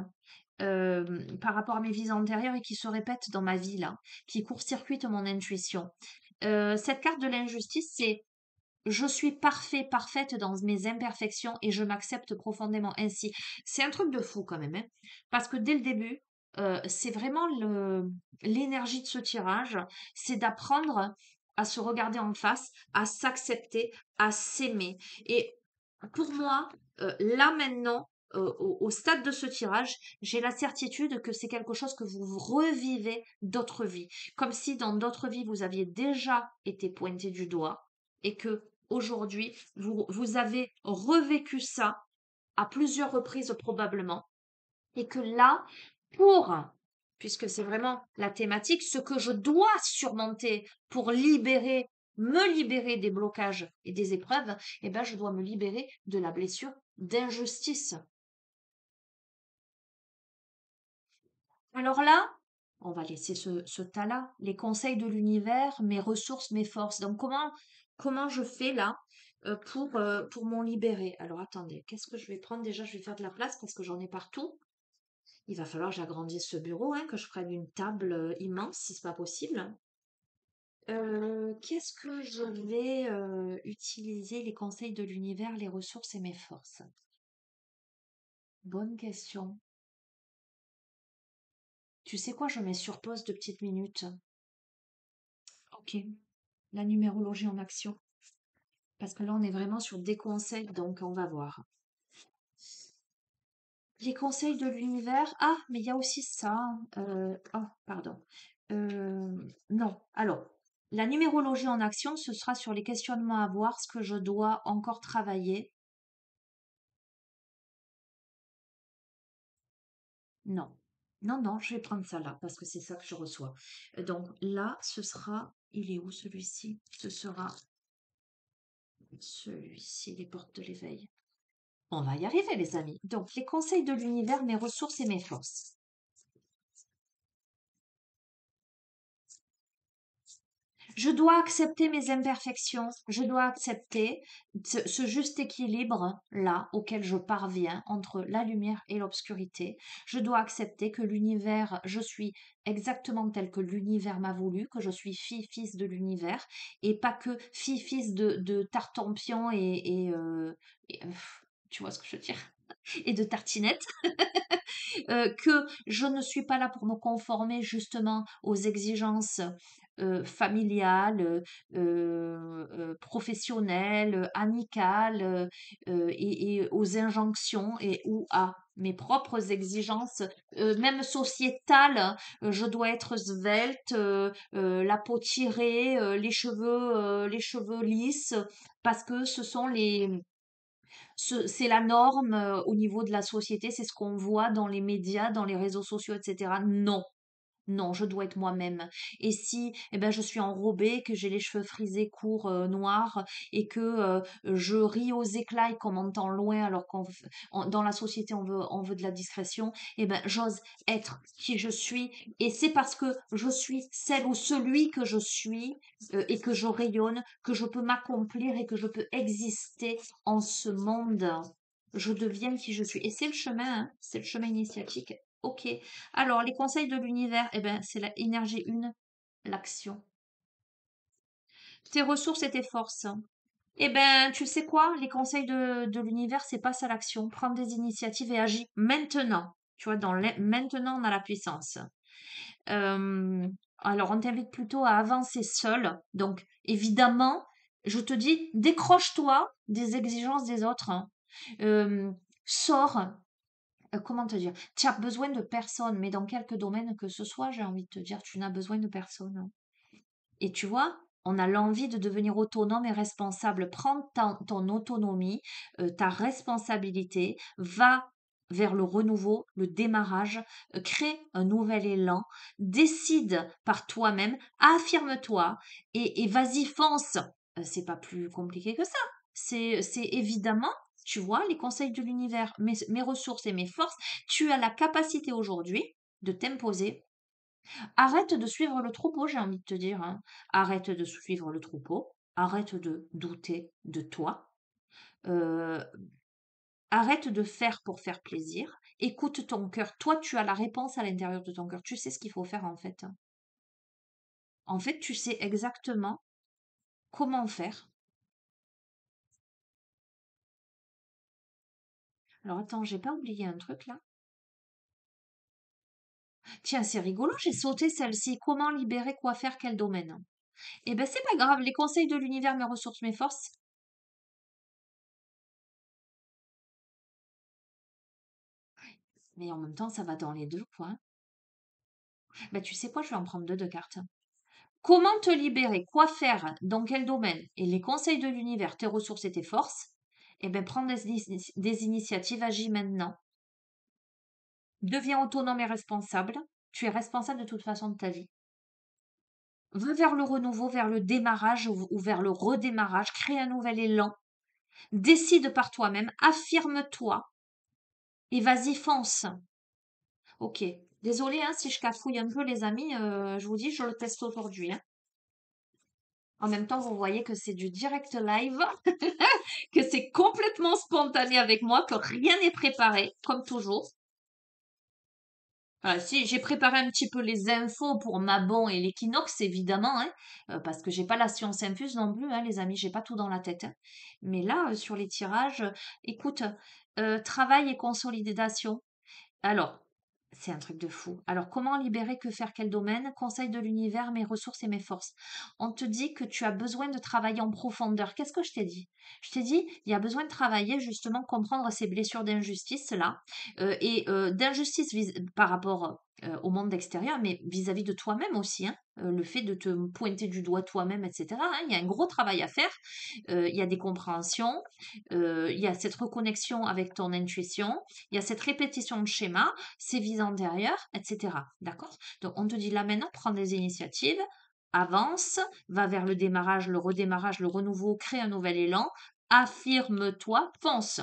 [SPEAKER 1] par rapport à mes vies antérieures et qui se répètent dans ma vie là, qui court-circuite mon intuition. Cette carte de l'injustice, c'est Je suis parfait, parfaite dans mes imperfections et je m'accepte profondément ainsi. C'est un truc de fou quand même, hein. Parce que dès le début, c'est vraiment l'énergie de ce tirage, c'est d'apprendre à se regarder en face, à s'accepter, à s'aimer. Et pour moi, là maintenant, au stade de ce tirage, j'ai la certitude que c'est quelque chose que vous revivez d'autres vies. Comme si dans d'autres vies, vous aviez déjà été pointé du doigt et que aujourd'hui, vous avez revécu ça à plusieurs reprises probablement, et que là, pour, puisque c'est vraiment la thématique, ce que je dois surmonter pour me libérer des blocages et des épreuves, eh ben, je dois me libérer de la blessure d'injustice. Alors là, on va laisser ce tas-là, les conseils de l'univers, mes ressources, mes forces. Donc comment je fais là pour m'en libérer? Alors attendez, qu'est-ce que je vais prendre déjà? Je vais faire de la place parce que j'en ai partout. Il va falloir que j'agrandisse ce bureau, hein, que je prenne une table immense si c'est pas possible. Qu'est-ce que je vais utiliser? Les conseils de l'univers, les ressources et mes forces. Bonne question. Tu sais quoi? Je mets sur pause 2 petites minutes. Ok. La numérologie en action. Parce que là, on est vraiment sur des conseils, donc on va voir. Les conseils de l'univers. Ah, mais il y a aussi ça. Oh, pardon. Non. Alors, la numérologie en action, ce sera sur les questionnements à voir, ce que je dois encore travailler. Non. Non, non, je vais prendre ça là, parce que c'est ça que je reçois. Donc là, ce sera. Il est où celui-ci? Ce sera celui-ci, les portes de l'éveil. On va y arriver, les amis. Donc, les conseils de l'univers, mes ressources et mes forces. Je dois accepter mes imperfections, je dois accepter ce juste équilibre-là auquel je parviens entre la lumière et l'obscurité. Je dois accepter que l'univers, je suis exactement tel que l'univers m'a voulu, que je suis fille, fils de l'univers, et pas que fille, fils de Tartampion tu vois ce que je veux dire? Et de tartinette. Que je ne suis pas là pour me conformer justement aux exigences familiales, professionnelles, amicales et aux injonctions et ou à mes propres exigences, même sociétales. Je dois être svelte, la peau tirée, les cheveux lisses, parce que ce sont c'est la norme au niveau de la société, c'est ce qu'on voit dans les médias, dans les réseaux sociaux, etc. Non, non, je dois être moi-même. Et si, eh ben, je suis enrobée, que j'ai les cheveux frisés courts, noirs, et que je ris aux éclats et qu'on m'entend loin, alors dans la société on veut de la discrétion, eh ben, j'ose être qui je suis. Et c'est parce que je suis celle ou celui que je suis et que je rayonne, que je peux m'accomplir et que je peux exister en ce monde. Je deviens qui je suis. Et c'est le chemin, hein, c'est le chemin initiatique. Ok. Alors, les conseils de l'univers, eh ben, c'est la énergie 1, l'action. Tes ressources et tes forces. Eh ben, tu sais quoi? Les conseils de l'univers, c'est passe à l'action. Prends des initiatives et agis maintenant. Tu vois, maintenant, on a la puissance. Euh, alors, on t'invite plutôt à avancer seul. Donc, évidemment, je te dis, décroche-toi des exigences des autres, hein. Euh, Sors, comment te dire? Tu as besoin de personne, mais dans quelque domaine que ce soit, j'ai envie de te dire, tu n'as besoin de personne, hein. Et tu vois, on a l'envie de devenir autonome et responsable. Prends ton autonomie, ta responsabilité, va vers le renouveau, le démarrage, crée un nouvel élan, décide par toi-même, affirme-toi et vas-y, fonce. C'est pas plus compliqué que ça. C'est évidemment, tu vois, les conseils de l'univers, mes ressources et mes forces. Tu as la capacité aujourd'hui de t'imposer. Arrête de suivre le troupeau, j'ai envie de te dire, hein. Arrête de suivre le troupeau. Arrête de douter de toi. euh, Arrête de faire pour faire plaisir. Écoute ton cœur. Toi, tu as la réponse à l'intérieur de ton cœur. Tu sais ce qu'il faut faire en fait, hein. En fait, tu sais exactement comment faire. Alors attends, j'ai pas oublié un truc là. Tiens, c'est rigolo, j'ai sauté celle-ci. Comment libérer, quoi faire, quel domaine? Eh ben c'est pas grave, les conseils de l'univers, mes ressources, mes forces. Mais en même temps, ça va dans les deux, quoi. Ben tu sais quoi, je vais en prendre deux de cartes. Comment te libérer, quoi faire, dans quel domaine? Et les conseils de l'univers, tes ressources et tes forces. Eh ben prends des initiatives, agis maintenant. Deviens autonome et responsable. Tu es responsable de toute façon de ta vie. Va vers le renouveau, vers le démarrage ou vers le redémarrage. Crée un nouvel élan. Décide par toi-même. Affirme-toi. Et vas-y, fonce. Ok. Désolée hein, si je cafouille un peu, les amis. Je vous dis, je le teste aujourd'hui, hein. En même temps, vous voyez que c'est du direct live, que c'est complètement spontané avec moi, que rien n'est préparé, comme toujours. Si j'ai préparé un petit peu les infos pour Mabon et l'équinoxe, évidemment, hein, parce que j'ai pas la science infuse non plus, hein, les amis, j'ai pas tout dans la tête, hein. Mais là, sur les tirages, écoute, travail et consolidation. Alors, c'est un truc de fou. Alors, comment libérer, que faire, quel domaine? Conseil de l'univers, mes ressources et mes forces. On te dit que tu as besoin de travailler en profondeur. Qu'est-ce que je t'ai dit? Je t'ai dit, il y a besoin de travailler justement, comprendre ces blessures d'injustice là, et d'injustice par rapport au monde extérieur, mais vis-à-vis de toi-même aussi, hein. Le fait de te pointer du doigt toi-même, etc., hein. Il y a un gros travail à faire. Il y a des compréhensions, il y a cette reconnexion avec ton intuition, il y a cette répétition de schéma, ces vies antérieures, etc. D'accord? Donc, on te dit là maintenant, prends des initiatives, avance, va vers le démarrage, le redémarrage, le renouveau, crée un nouvel élan, affirme-toi, fonce.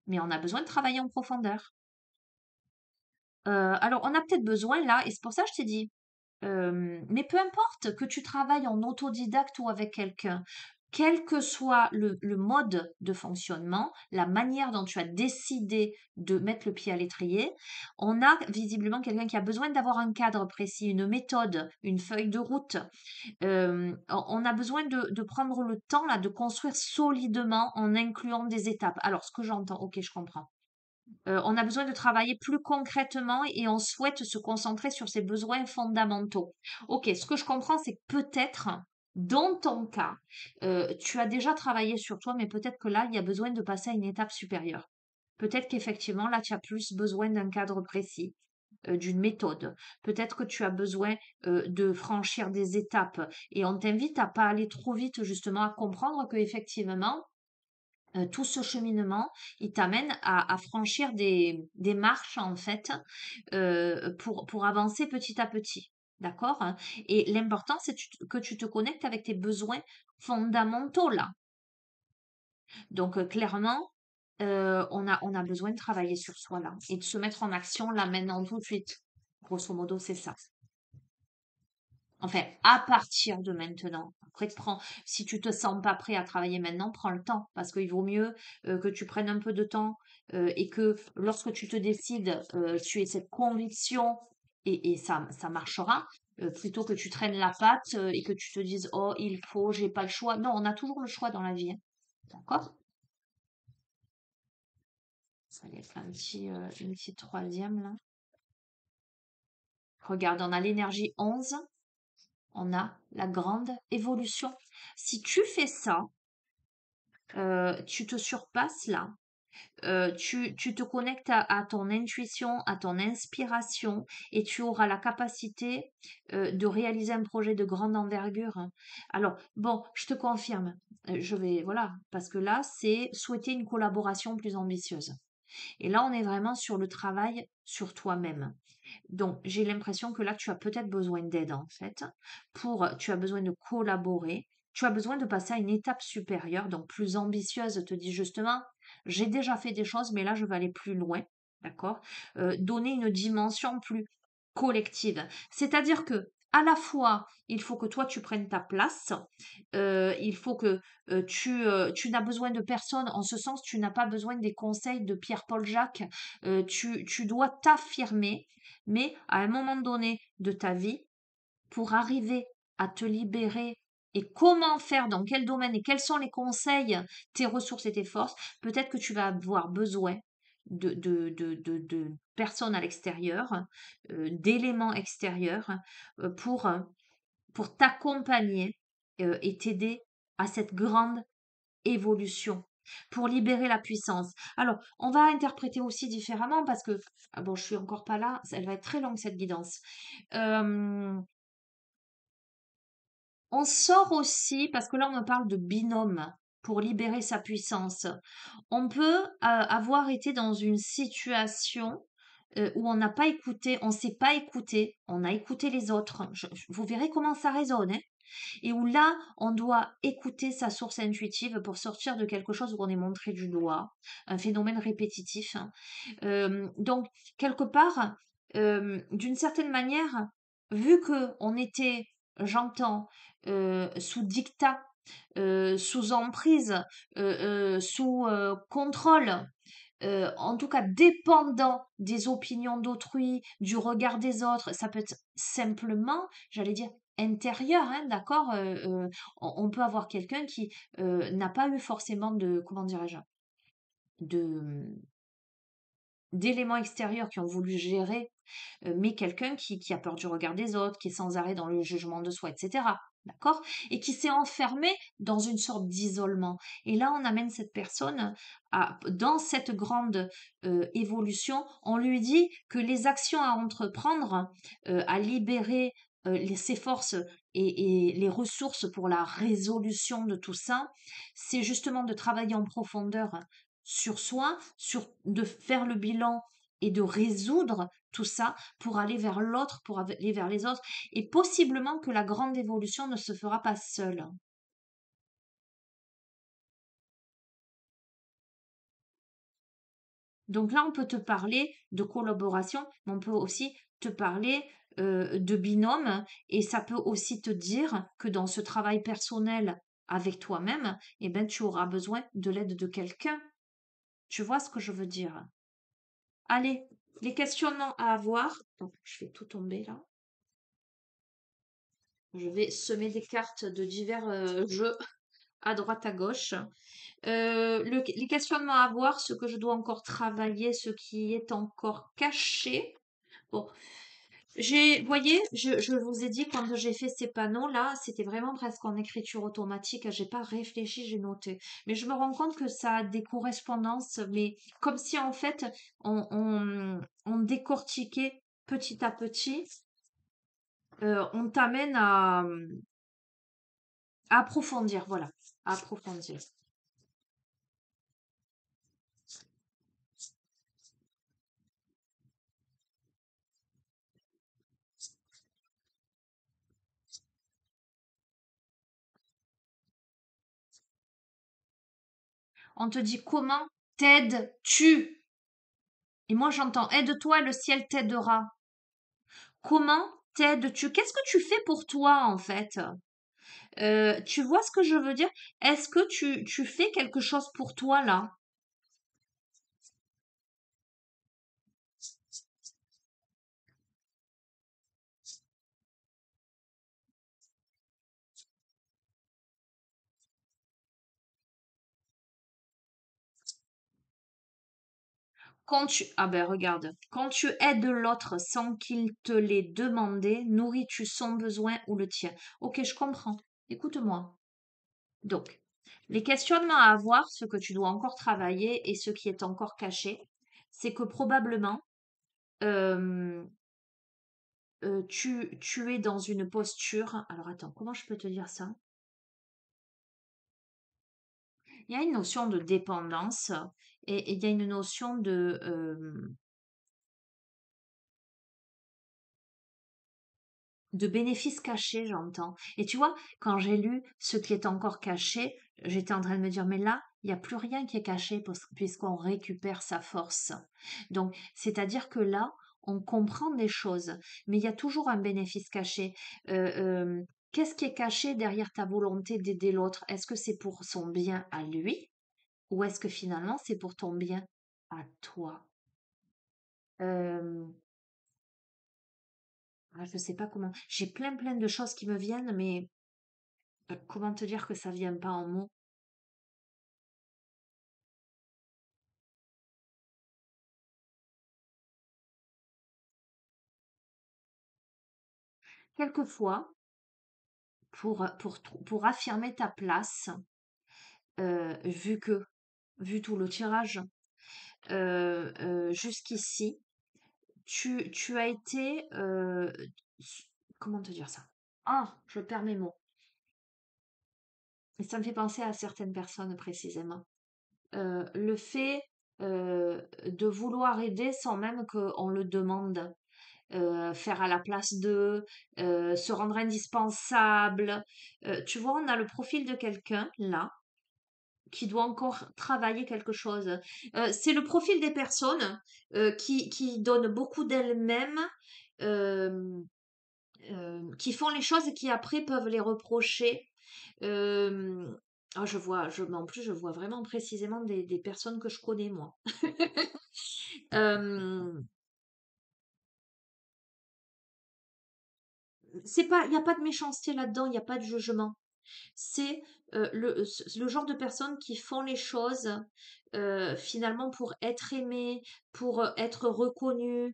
[SPEAKER 1] Mais on a besoin de travailler en profondeur. Alors, on a peut-être besoin là, et c'est pour ça que je t'ai dit, mais peu importe que tu travailles en autodidacte ou avec quelqu'un, quel que soit le mode de fonctionnement, la manière dont tu as décidé de mettre le pied à l'étrier, on a visiblement quelqu'un qui a besoin d'avoir un cadre précis, une méthode, une feuille de route. On a besoin de prendre le temps là, de construire solidement en incluant des étapes. Alors, ce que j'entends, ok, je comprends. On a besoin de travailler plus concrètement et on souhaite se concentrer sur ses besoins fondamentaux. Ok, ce que je comprends, c'est que peut-être, dans ton cas, tu as déjà travaillé sur toi, mais peut-être que là, il y a besoin de passer à une étape supérieure. Peut-être qu'effectivement, là, tu as plus besoin d'un cadre précis, d'une méthode. Peut-être que tu as besoin de franchir des étapes. Et on t'invite à pas aller trop vite, justement, à comprendre que effectivement, tout ce cheminement, il t'amène à franchir des marches, en fait, pour avancer petit à petit. D'accord? Hein. Et l'important, c'est que tu te connectes avec tes besoins fondamentaux, là. Donc, clairement, on a besoin de travailler sur soi, là, et de se mettre en action, là, maintenant, tout de suite. Grosso modo, c'est ça. Enfin, à partir de maintenant. Après, si tu te sens pas prêt à travailler maintenant, prends le temps parce qu'il vaut mieux que tu prennes un peu de temps et que lorsque tu te décides, tu aies cette conviction et ça marchera plutôt que tu traînes la patte et que tu te dises oh il faut, j'ai pas le choix. Non, on a toujours le choix dans la vie, hein. D'accord? Ça va être une petite troisième là. Regarde, on a l'énergie 11. On a la grande évolution. Si tu fais ça, tu te surpasses là. Tu te connectes à ton intuition, à ton inspiration et tu auras la capacité de réaliser un projet de grande envergure, hein. Alors, bon, je te confirme, voilà, parce que là, c'est souhaiter une collaboration plus ambitieuse. Et là, on est vraiment sur le travail sur toi-même. Donc, j'ai l'impression que là, tu as peut-être besoin d'aide, en fait, tu as besoin de collaborer, tu as besoin de passer à une étape supérieure, donc plus ambitieuse, te dis justement, j'ai déjà fait des choses, mais là, je vais aller plus loin, d'accord? Donner une dimension plus collective. C'est-à-dire que, à la fois, il faut que toi, tu prennes ta place, il faut que tu n'as besoin de personne, en ce sens, tu n'as pas besoin des conseils de Pierre-Paul Jacques, tu dois t'affirmer, mais à un moment donné de ta vie, pour arriver à te libérer et comment faire, dans quel domaine et quels sont les conseils, tes ressources et tes forces, peut-être que tu vas avoir besoin de personnes à l'extérieur, d'éléments extérieurs, pour t'accompagner, et t'aider à cette grande évolution, pour libérer la puissance. Alors, on va interpréter aussi différemment parce que, ah bon, je suis encore pas là, elle va être très longue cette guidance. Euh, on sort aussi, parce que là on me parle de binôme pour libérer sa puissance. On peut avoir été dans une situation où on n'a pas écouté, on s'est pas écouté, on a écouté les autres. Vous verrez comment ça résonne, hein. Et où là, on doit écouter sa source intuitive pour sortir de quelque chose où on est montré du doigt, un phénomène répétitif, hein. Donc, quelque part, d'une certaine manière, vu que on était, j'entends, sous dictat, sous emprise, sous contrôle, en tout cas dépendant des opinions d'autrui, du regard des autres, ça peut être simplement, j'allais dire, intérieur, hein, d'accord. On peut avoir quelqu'un qui n'a pas eu forcément de, comment dirais-je, de d'éléments extérieurs qui ont voulu gérer, mais quelqu'un qui a peur du regard des autres, qui est sans arrêt dans le jugement de soi, etc. D'accord? Et qui s'est enfermé dans une sorte d'isolement. Et là, on amène cette personne dans cette grande évolution. On lui dit que les actions à entreprendre, à libérer ses forces et les ressources pour la résolution de tout ça, c'est justement de travailler en profondeur sur soi, de faire le bilan et de résoudre tout ça pour aller vers l'autre, pour aller vers les autres, et possiblement que la grande évolution ne se fera pas seule. Donc là, on peut te parler de collaboration, mais on peut aussi te parler de binôme, et ça peut aussi te dire que dans ce travail personnel avec toi-même, eh ben, tu auras besoin de l'aide de quelqu'un. Tu vois ce que je veux dire? Allez, les questionnements à avoir. Donc, je fais tout tomber là. Je vais semer des cartes de divers jeux à droite, à gauche. Les questionnements à avoir, ce que je dois encore travailler, ce qui est encore caché. Bon, vous voyez, je vous ai dit quand j'ai fait ces panneaux là, c'était vraiment presque en écriture automatique. J'ai pas réfléchi, j'ai noté. Mais je me rends compte que ça a des correspondances, mais comme si en fait on décortiquait petit à petit. On t'amène à approfondir, voilà, à approfondir. On te dit comment t'aides-tu? Et moi j'entends aide-toi, le ciel t'aidera. Comment t'aides-tu? Qu'est-ce que tu fais pour toi en fait? Tu vois ce que je veux dire? Est-ce que tu fais quelque chose pour toi là? Ah ben regarde, quand tu aides l'autre sans qu'il te l'ait demandé, nourris-tu son besoin ou le tien? Ok, je comprends. Écoute-moi. Donc, les questionnements à avoir, ce que tu dois encore travailler et ce qui est encore caché, c'est que probablement euh, tu es dans une posture. Alors attends, comment je peux te dire ça? Il y a une notion de dépendance et il y a une notion de bénéfice caché, j'entends. Et tu vois, quand j'ai lu ce qui est encore caché, j'étais en train de me dire, mais là, il n'y a plus rien qui est caché puisqu'on récupère sa force. Donc, c'est-à-dire que là, on comprend des choses, mais il y a toujours un bénéfice caché. Qu'est-ce qui est caché derrière ta volonté d'aider l'autre? Est-ce que c'est pour son bien à lui ou est-ce que finalement c'est pour ton bien à toi? Euh, je sais pas comment. J'ai plein de choses qui me viennent, mais comment te dire que ça vient pas en mots? quelquefois, pour affirmer ta place, vu que, vu tout le tirage, jusqu'ici, tu as été, comment te dire ça? Ah, je perds mes mots. Et ça me fait penser à certaines personnes précisément. Le fait de vouloir aider sans même qu'on le demande, faire à la place d'eux, se rendre indispensable. Tu vois, on a le profil de quelqu'un là qui doit encore travailler quelque chose. C'est le profil des personnes qui donnent beaucoup d'elles-mêmes, euh, qui font les choses et qui après peuvent les reprocher. Euh, ah, mais en plus, je vois vraiment précisément des personnes que je connais, moi. Euh, il n'y a pas de méchanceté là-dedans, il n'y a pas de jugement. C'est le genre de personnes qui font les choses finalement pour être aimées, pour être reconnues,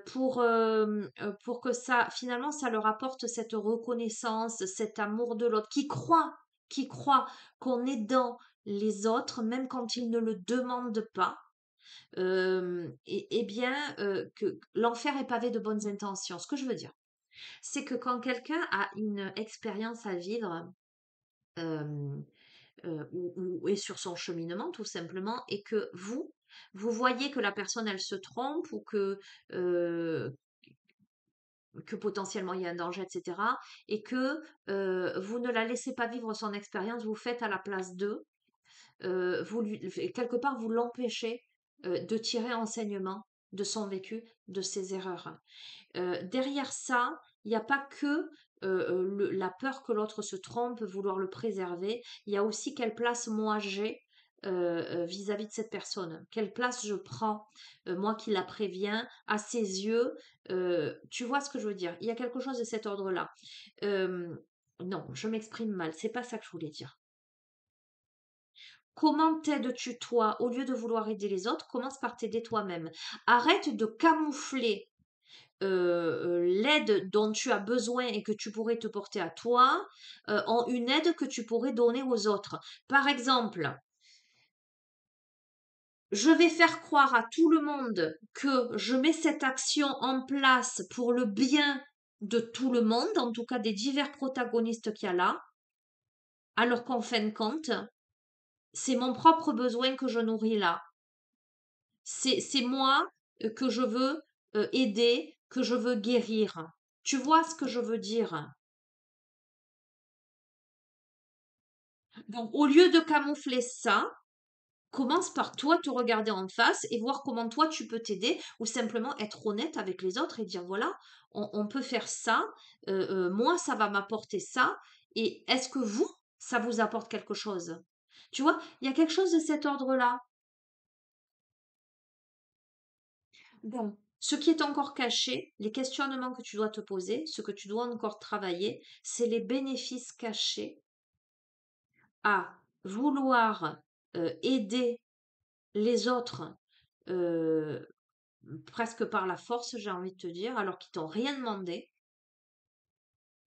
[SPEAKER 1] pour que ça, finalement, ça leur apporte cette reconnaissance, cet amour de l'autre, qui croient qu'en aidant les autres, même quand ils ne le demandent pas, bien, que l'enfer est pavé de bonnes intentions. Ce que je veux dire, c'est que quand quelqu'un a une expérience à vivre, euh, ou est sur son cheminement tout simplement, et que vous voyez que la personne elle se trompe ou euh, que potentiellement il y a un danger, etc. Et que vous ne la laissez pas vivre son expérience, vous faites à la place d'eux, quelque part vous l'empêchez de tirer enseignement de son vécu, de ses erreurs. Derrière ça, il n'y a pas que la peur que l'autre se trompe, vouloir le préserver. Il y a aussi quelle place moi j'ai vis-à-vis de cette personne. Quelle place je prends, moi qui la préviens, à ses yeux. Tu vois ce que je veux dire? Il y a quelque chose de cet ordre-là. Euh, non, je m'exprime mal. C'est pas ça que je voulais dire. Comment t'aides-tu toi? Au lieu de vouloir aider les autres, commence par t'aider toi-même. Arrête de camoufler l'aide dont tu as besoin et que tu pourrais te porter à toi en une aide que tu pourrais donner aux autres. Par exemple, je vais faire croire à tout le monde que je mets cette action en place pour le bien de tout le monde, en tout cas des divers protagonistes qu'il y a là, alors qu'en fin de compte, c'est mon propre besoin que je nourris là. C'est moi que je veux aider, que je veux guérir. Tu vois ce que je veux dire? Donc, au lieu de camoufler ça, commence par toi te regarder en face et voir comment toi tu peux t'aider ou simplement être honnête avec les autres et dire voilà, on peut faire ça, moi ça va m'apporter ça et est-ce que vous, ça vous apporte quelque chose? Tu vois, il y a quelque chose de cet ordre-là. Donc, ce qui est encore caché, les questionnements que tu dois te poser, ce que tu dois encore travailler, c'est les bénéfices cachés à vouloir aider les autres euh, presque par la force, j'ai envie de te dire, alors qu'ils t'ont rien demandé.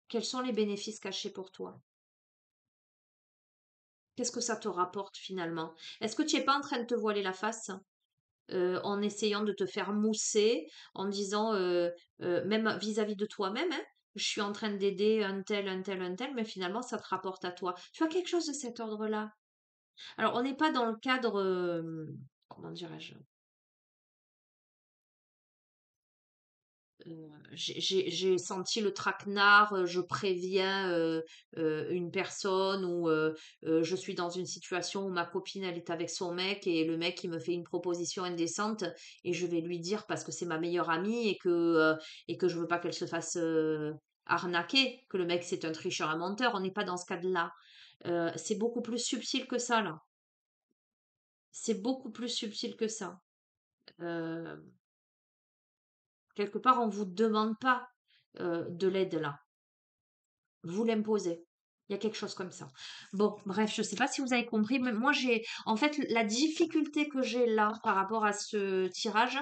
[SPEAKER 1] Quels sont les bénéfices cachés pour toi? Qu'est-ce que ça te rapporte finalement? Est-ce que tu n'es pas en train de te voiler la face en essayant de te faire mousser, en disant, même vis-à-vis de toi-même, hein, je suis en train d'aider un tel, un tel, un tel, mais finalement ça te rapporte à toi. Tu vois quelque chose de cet ordre-là? Alors on n'est pas dans le cadre, comment dirais-je? J'ai senti le traquenard, je préviens une personne ou je suis dans une situation où ma copine elle est avec son mec et le mec il me fait une proposition indécente et je vais lui dire parce que c'est ma meilleure amie et que je veux pas qu'elle se fasse arnaquer, que le mec c'est un tricheur, un menteur. On n'est pas dans ce cadre-là. C'est beaucoup plus subtil que ça là. C'est beaucoup plus subtil que ça. Euh, Quelque part on vous demande pas de l'aide là. Vous l'imposez. Il y a quelque chose comme ça. Bon, bref, je ne sais pas si vous avez compris, mais moi j'ai, en fait, la difficulté que j'ai là par rapport à ce tirage,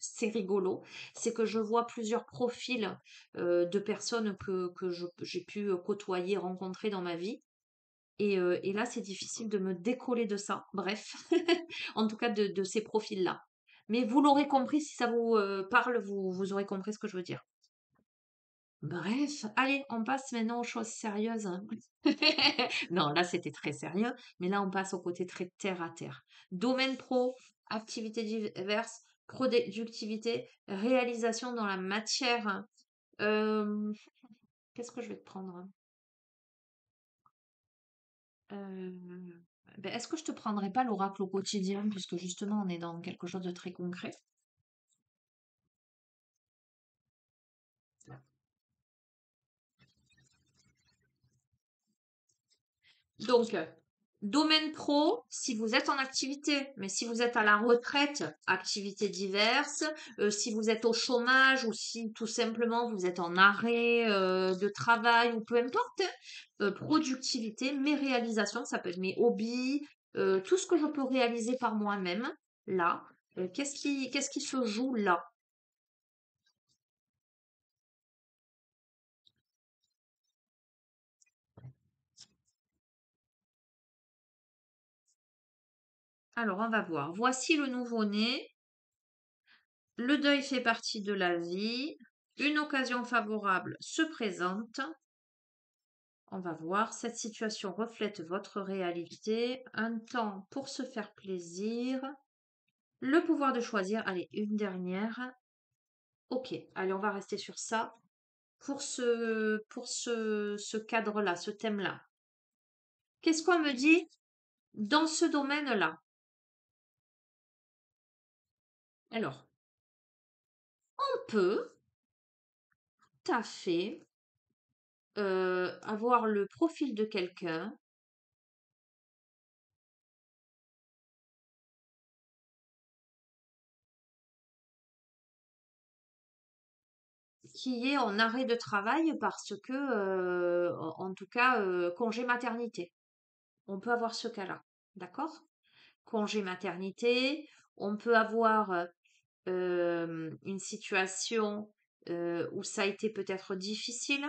[SPEAKER 1] c'est rigolo, c'est que je vois plusieurs profils de personnes j'ai pu côtoyer, rencontrer dans ma vie. Et là, c'est difficile de me décoller de ça. Bref, en tout cas de ces profils-là. Mais vous l'aurez compris, si ça vous parle, vous aurez compris ce que je veux dire. Bref, allez, on passe maintenant aux choses sérieuses, hein. Non, là, c'était très sérieux, mais là, on passe au côté très terre à terre. Domaine pro, activités diverses, productivité, réalisation dans la matière. Euh, Qu'est-ce que je vais te prendre? Euh, ben, est-ce que je te prendrais pas l'oracle au quotidien, puisque justement, on est dans quelque chose de très concret? Donc, domaine pro, si vous êtes en activité, mais si vous êtes à la retraite, activités diverses, si vous êtes au chômage ou si tout simplement vous êtes en arrêt de travail ou peu importe, productivité, mes réalisations, ça peut être mes hobbies, tout ce que je peux réaliser par moi-même, là, qu'est-ce qui se joue là? Alors, on va voir. Voici le nouveau-né. Le deuil fait partie de la vie. Une occasion favorable se présente. On va voir. Cette situation reflète votre réalité. Un temps pour se faire plaisir. Le pouvoir de choisir. Allez, une dernière. Ok, allez, on va rester sur ça. Pour ce cadre-là, ce thème-là. Qu'est-ce qu'on me dit dans ce domaine-là? Alors, on peut tout à fait avoir le profil de quelqu'un qui est en arrêt de travail parce que, en tout cas, congé maternité. On peut avoir ce cas-là, d'accord? Congé maternité, on peut avoir une situation où ça a été peut-être difficile,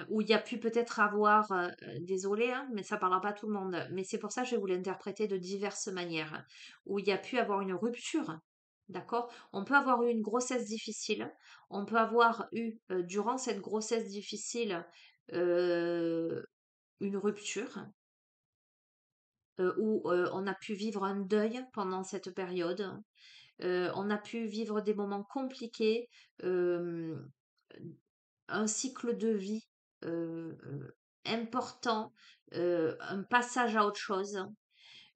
[SPEAKER 1] où il y a pu peut-être avoir, désolé, hein, mais ça parlera pas à tout le monde, mais c'est pour ça que je vais vous l'interpréter de diverses manières, où il y a pu avoir une rupture, d'accord? On peut avoir eu une grossesse difficile, on peut avoir eu, durant cette grossesse difficile, heu, une rupture, où, on a pu vivre un deuil pendant cette période, on a pu vivre des moments compliqués, hem un cycle de vie important, un passage à autre chose.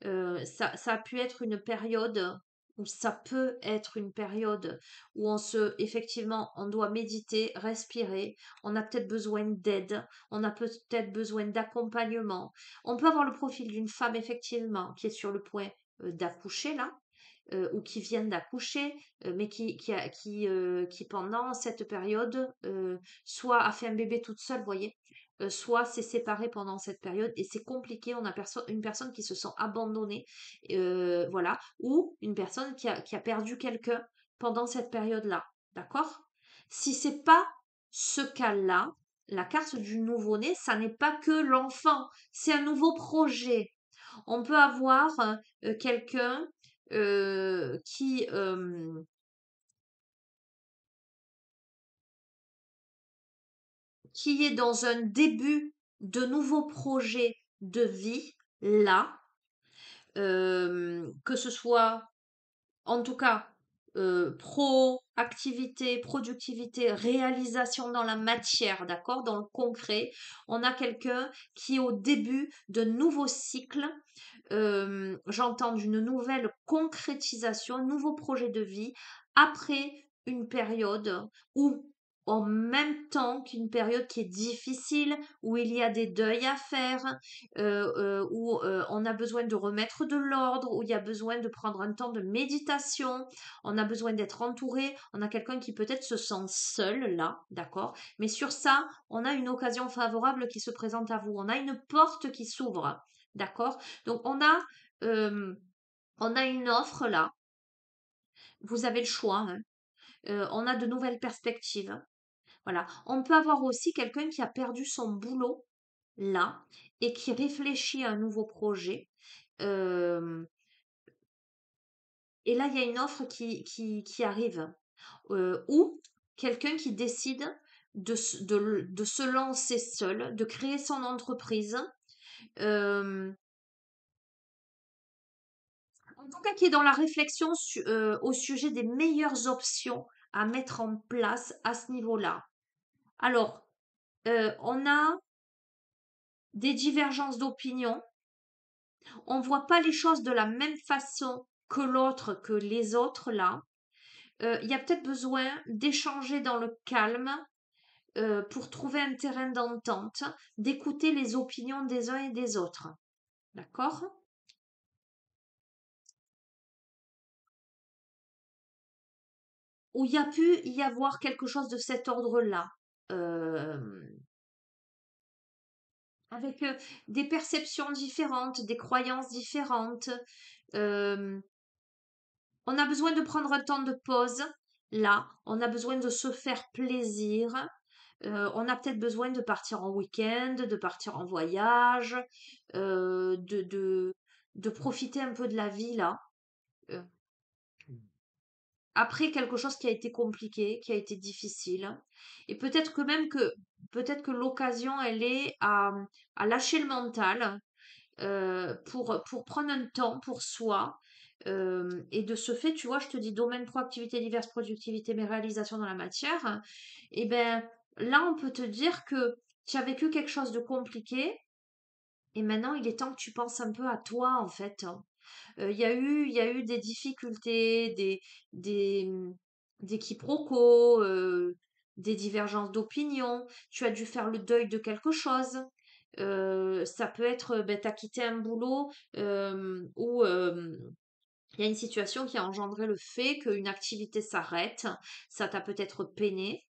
[SPEAKER 1] Ça a pu être une période, ou ça peut être une période où effectivement, on doit méditer, respirer, on a peut-être besoin d'aide, on a peut-être besoin d'accompagnement. On peut avoir le profil d'une femme, effectivement, qui est sur le point d'accoucher, là, ou qui viennent d'accoucher, mais qui pendant cette période, soit a fait un bébé toute seule, vous voyez, soit s'est séparée pendant cette période et c'est compliqué. On a une personne qui se sent abandonnée, voilà, ou une personne qui a perdu quelqu'un pendant cette période-là, d'accord? Si c'est pas ce cas-là, la carte du nouveau-né, ça n'est pas que l'enfant, c'est un nouveau projet. On peut avoir quelqu'un euh, qui, euh, qui est dans un début de nouveaux projets de vie, là, que ce soit en tout cas activité, productivité, réalisation dans la matière, d'accord, dans le concret. On a quelqu'un qui est au début de nouveaux cycles. J'entends d'une nouvelle concrétisation, nouveau projet de vie après une période où en même temps qu'une période qui est difficile, où il y a des deuils à faire, où on a besoin de remettre de l'ordre, où il y a besoin de prendre un temps de méditation, on a besoin d'être entouré, on a quelqu'un qui peut-être se sent seul là, d'accord? Mais sur ça, on a une occasion favorable qui se présente à vous, on a une porte qui s'ouvre, d'accord? Donc euh, on a une offre là, vous avez le choix, hein. On a de nouvelles perspectives. Voilà. On peut avoir aussi quelqu'un qui a perdu son boulot là et qui réfléchit à un nouveau projet. Euh, et là, il y a une offre qui arrive. Ou quelqu'un qui décide de se lancer seul, de créer son entreprise. Euh, en tout cas, qui est dans la réflexion au sujet des meilleures options à mettre en place à ce niveau-là. Alors, on a des divergences d'opinion. On ne voit pas les choses de la même façon que l'autre, que les autres là. Il y a peut-être besoin d'échanger dans le calme pour trouver un terrain d'entente, d'écouter les opinions des uns et des autres. D'accord? Où il y a pu y avoir quelque chose de cet ordre-là. Euh, avec des perceptions différentes, des croyances différentes. Euh, on a besoin de prendre un temps de pause. Là, on a besoin de se faire plaisir. On a peut-être besoin de partir en week-end, de partir en voyage, euh, de, de, de profiter un peu de la vie là. Euh, Après quelque chose qui a été compliqué, qui a été difficile. Et peut-être que l'occasion, elle est à lâcher le mental pour prendre un temps pour soi. Et de ce fait, tu vois, je te dis domaine, proactivité, diverses, productivité, mes réalisations dans la matière. Et ben là, on peut te dire que tu as vécu quelque chose de compliqué et maintenant, il est temps que tu penses un peu à toi, en fait, hein. Il y a eu des difficultés, des quiproquos, des divergences d'opinion. Tu as dû faire le deuil de quelque chose. Ça peut être, ben, tu as quitté un boulot où il y a une situation qui a engendré le fait qu'une activité s'arrête. Ça t'a peut-être peiné.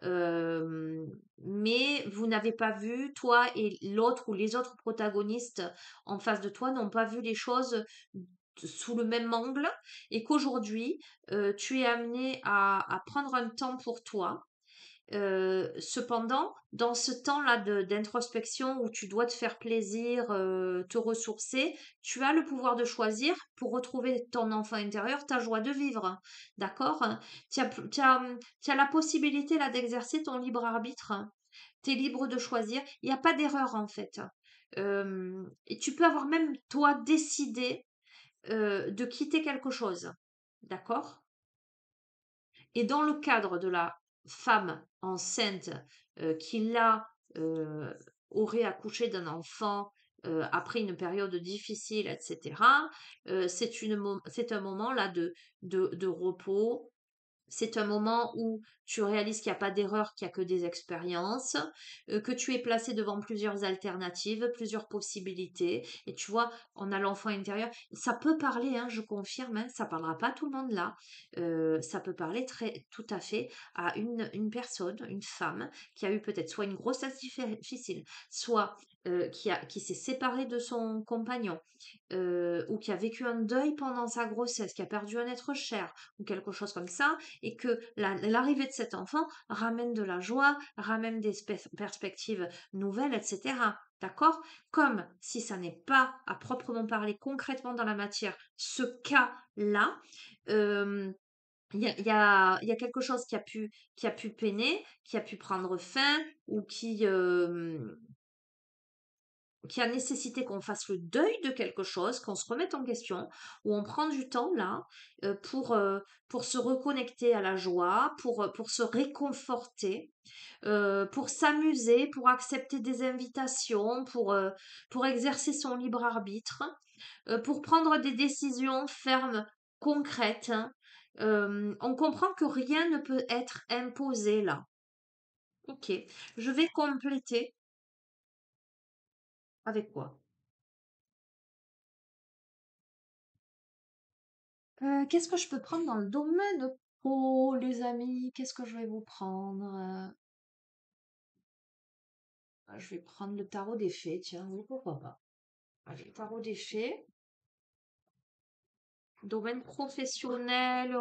[SPEAKER 1] euh, mais vous n'avez pas vu, toi et l'autre ou les autres protagonistes en face de toi n'ont pas vu les choses sous le même angle et qu'aujourd'hui, tu es amené à prendre un temps pour toi. Cependant, dans ce temps-là d'introspection où tu dois te faire plaisir, te ressourcer, tu as le pouvoir de choisir pour retrouver ton enfant intérieur, ta joie de vivre. D'accord? Tu as la possibilité là d'exercer ton libre arbitre. Tu es libre de choisir. Il n'y a pas d'erreur en fait. Et tu peux avoir même toi décidé de quitter quelque chose. D'accord? Et dans le cadre de la femme enceinte qui là euh, aurait accouché d'un enfant après une période difficile, etc., c'est un moment là de repos, c'est un moment où tu réalises qu'il n'y a pas d'erreur, qu'il n'y a que des expériences, que tu es placé devant plusieurs alternatives, plusieurs possibilités. Et tu vois, on a l'enfant intérieur. Ça peut parler, hein, je confirme, hein, ça parlera pas à tout le monde là. Ça peut parler tout à fait à une personne, une femme, qui a eu peut-être soit une grossesse difficile, soit qui s'est séparée de son compagnon, ou qui a vécu un deuil pendant sa grossesse, qui a perdu un être cher, ou quelque chose comme ça, et que l'arrivée de cet enfant ramène de la joie, ramène des perspectives nouvelles, etc. D'accord? Comme si ça n'est pas à proprement parler concrètement dans la matière ce cas-là, euh, il y a quelque chose qui a pu peiner, qui a pu prendre fin ou qui a nécessité qu'on fasse le deuil de quelque chose, qu'on se remette en question, où on prend du temps là pour se reconnecter à la joie, pour se réconforter, pour s'amuser, pour accepter des invitations, pour exercer son libre arbitre, pour prendre des décisions fermes, concrètes, hein. On comprend que rien ne peut être imposé là. Ok. Je vais compléter avec quoi? Qu'est-ce que je peux prendre dans le domaine pro, les amis? Qu'est-ce que je vais vous prendre? Je vais prendre le tarot des fées, tiens, oui, pourquoi pas. Allez, tarot des fées, domaine professionnel,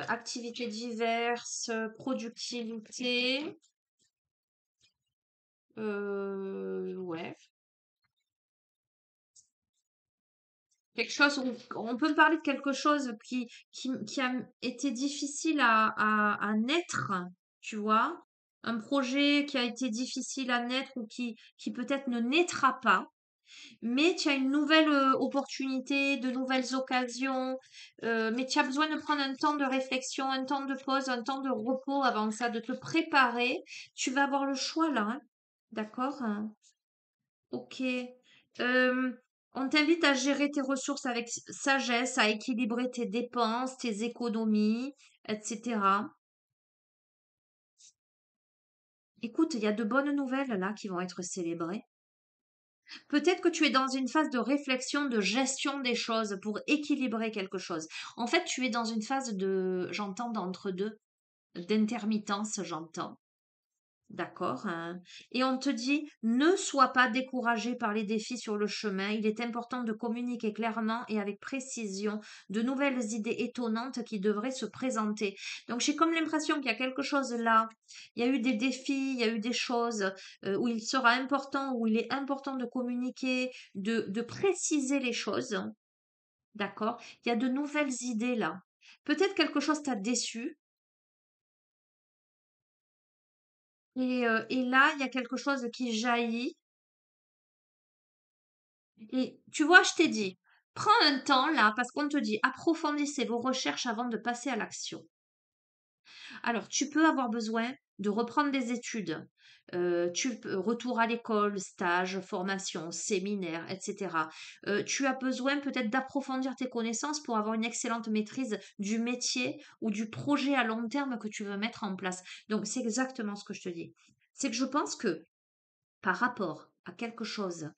[SPEAKER 1] activités diverses, productivité. Ouais. Quelque chose, on peut parler de quelque chose qui a été difficile à naître, tu vois. Un projet qui a été difficile à naître ou qui peut-être ne naîtra pas, mais tu as une nouvelle opportunité, de nouvelles occasions, mais tu as besoin de prendre un temps de réflexion, un temps de pause, un temps de repos avant ça, de te préparer. Tu vas avoir le choix là, hein. D'accord? Hein. Ok. Euh, on t'invite à gérer tes ressources avec sagesse, à équilibrer tes dépenses, tes économies, etc. Écoute, il y a de bonnes nouvelles là qui vont être célébrées. Peut-être que tu es dans une phase de réflexion, de gestion des choses pour équilibrer quelque chose. En fait, tu es dans une phase de, j'entends, d'entre-deux, d'intermittence, j'entends. D'accord, hein. Et on te dit, ne sois pas découragé par les défis sur le chemin. Il est important de communiquer clairement et avec précision de nouvelles idées étonnantes qui devraient se présenter. Donc j'ai comme l'impression qu'il y a quelque chose là. Il y a eu des défis, il y a eu des choses où il sera important, où il est important de communiquer, de préciser les choses. D'accord? Il y a de nouvelles idées là. Peut-être quelque chose t'a déçu. Et là, il y a quelque chose qui jaillit. Et tu vois, je t'ai dit, prends un temps là, parce qu'on te dit, approfondissez vos recherches avant de passer à l'action. Alors, tu peux avoir besoin de reprendre des études. Retour à l'école, stage, formation, séminaire, etc. Tu as besoin peut-être d'approfondir tes connaissances pour avoir une excellente maîtrise du métier ou du projet à long terme que tu veux mettre en place. Donc, c'est exactement ce que je te dis. C'est que je pense que par rapport à quelque chose,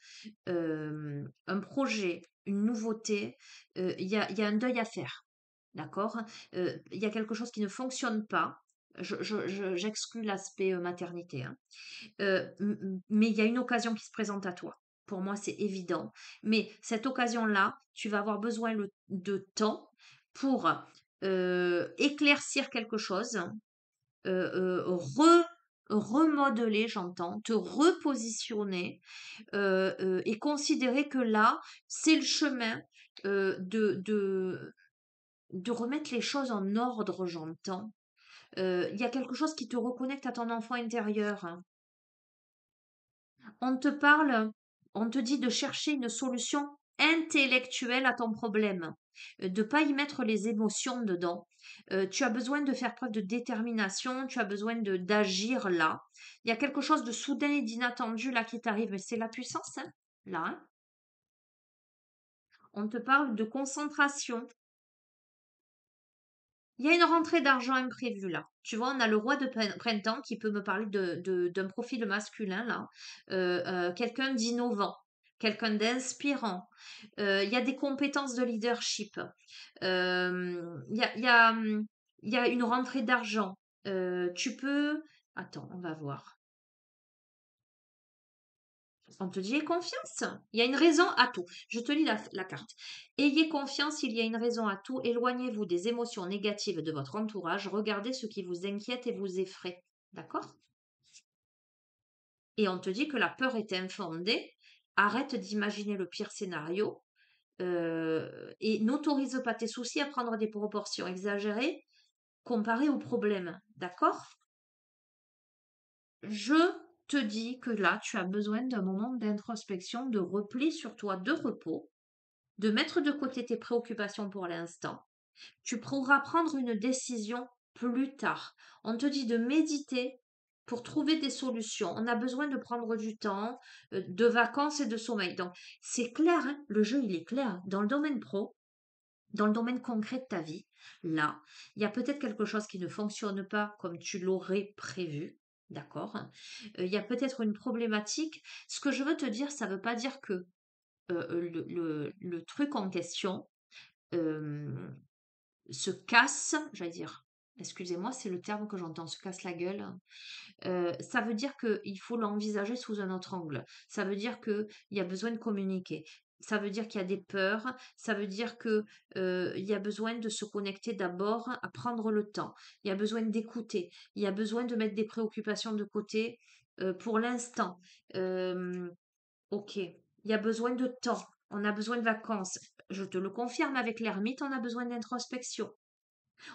[SPEAKER 1] un projet, une nouveauté, il y a un deuil à faire. D'accord? Il y a quelque chose qui ne fonctionne pas. J'exclus l'aspect maternité, hein. Mais il y a une occasion qui se présente à toi. Pour moi, c'est évident. Mais cette occasion-là, tu vas avoir besoin de temps pour éclaircir quelque chose, remodeler, j'entends, te repositionner et considérer que là, c'est le chemin de remettre les choses en ordre, j'entends. Il y a quelque chose qui te reconnecte à ton enfant intérieur, hein. On te parle, on te dit de chercher une solution intellectuelle à ton problème, de pas y mettre les émotions dedans. Tu as besoin de faire preuve de détermination, tu as besoin de d'agir là. Il y a quelque chose de soudain et d'inattendu là qui t'arrive, mais c'est la puissance, hein, là, hein. On te parle de concentration. Il y a une rentrée d'argent imprévue là. Tu vois, on a le roi de printemps qui peut me parler d'un profil masculin là. Quelqu'un d'innovant, quelqu'un d'inspirant. Il y a des compétences de leadership. Il y a une rentrée d'argent. Tu peux... Attends, on va voir. On te dit aie confiance. Il y a une raison à tout. Je te lis la carte. Ayez confiance, il y a une raison à tout. Éloignez-vous des émotions négatives de votre entourage. Regardez ce qui vous inquiète et vous effraie. D'accord? Et on te dit que la peur est infondée. Arrête d'imaginer le pire scénario. Et n'autorise pas tes soucis à prendre des proportions exagérées comparées au problème. D'accord? Je te dis que là, tu as besoin d'un moment d'introspection, de repli sur toi, de repos, de mettre de côté tes préoccupations pour l'instant. Tu pourras prendre une décision plus tard. On te dit de méditer pour trouver des solutions. On a besoin de prendre du temps, de vacances et de sommeil. Donc, c'est clair, hein, le jeu, il est clair. Dans le domaine pro, Dans le domaine concret de ta vie, là, il y a peut-être quelque chose qui ne fonctionne pas comme tu l'aurais prévu. D'accord? Il y a peut-être une problématique. Ce que je veux te dire, ça ne veut pas dire que le truc en question euh, se casse, j'allais dire, excusez-moi, c'est le terme que j'entends, se casse la gueule. Ça veut dire qu'il faut l'envisager sous un autre angle. Ça veut dire qu'il y a besoin de communiquer. Ça veut dire qu'il y a des peurs. Ça veut dire que il y a besoin de se connecter d'abord, à prendre le temps. Il y a besoin d'écouter. Il y a besoin de mettre des préoccupations de côté pour l'instant. Euh, ok. Il y a besoin de temps. On a besoin de vacances. Je te le confirme avec l'ermite, on a besoin d'introspection.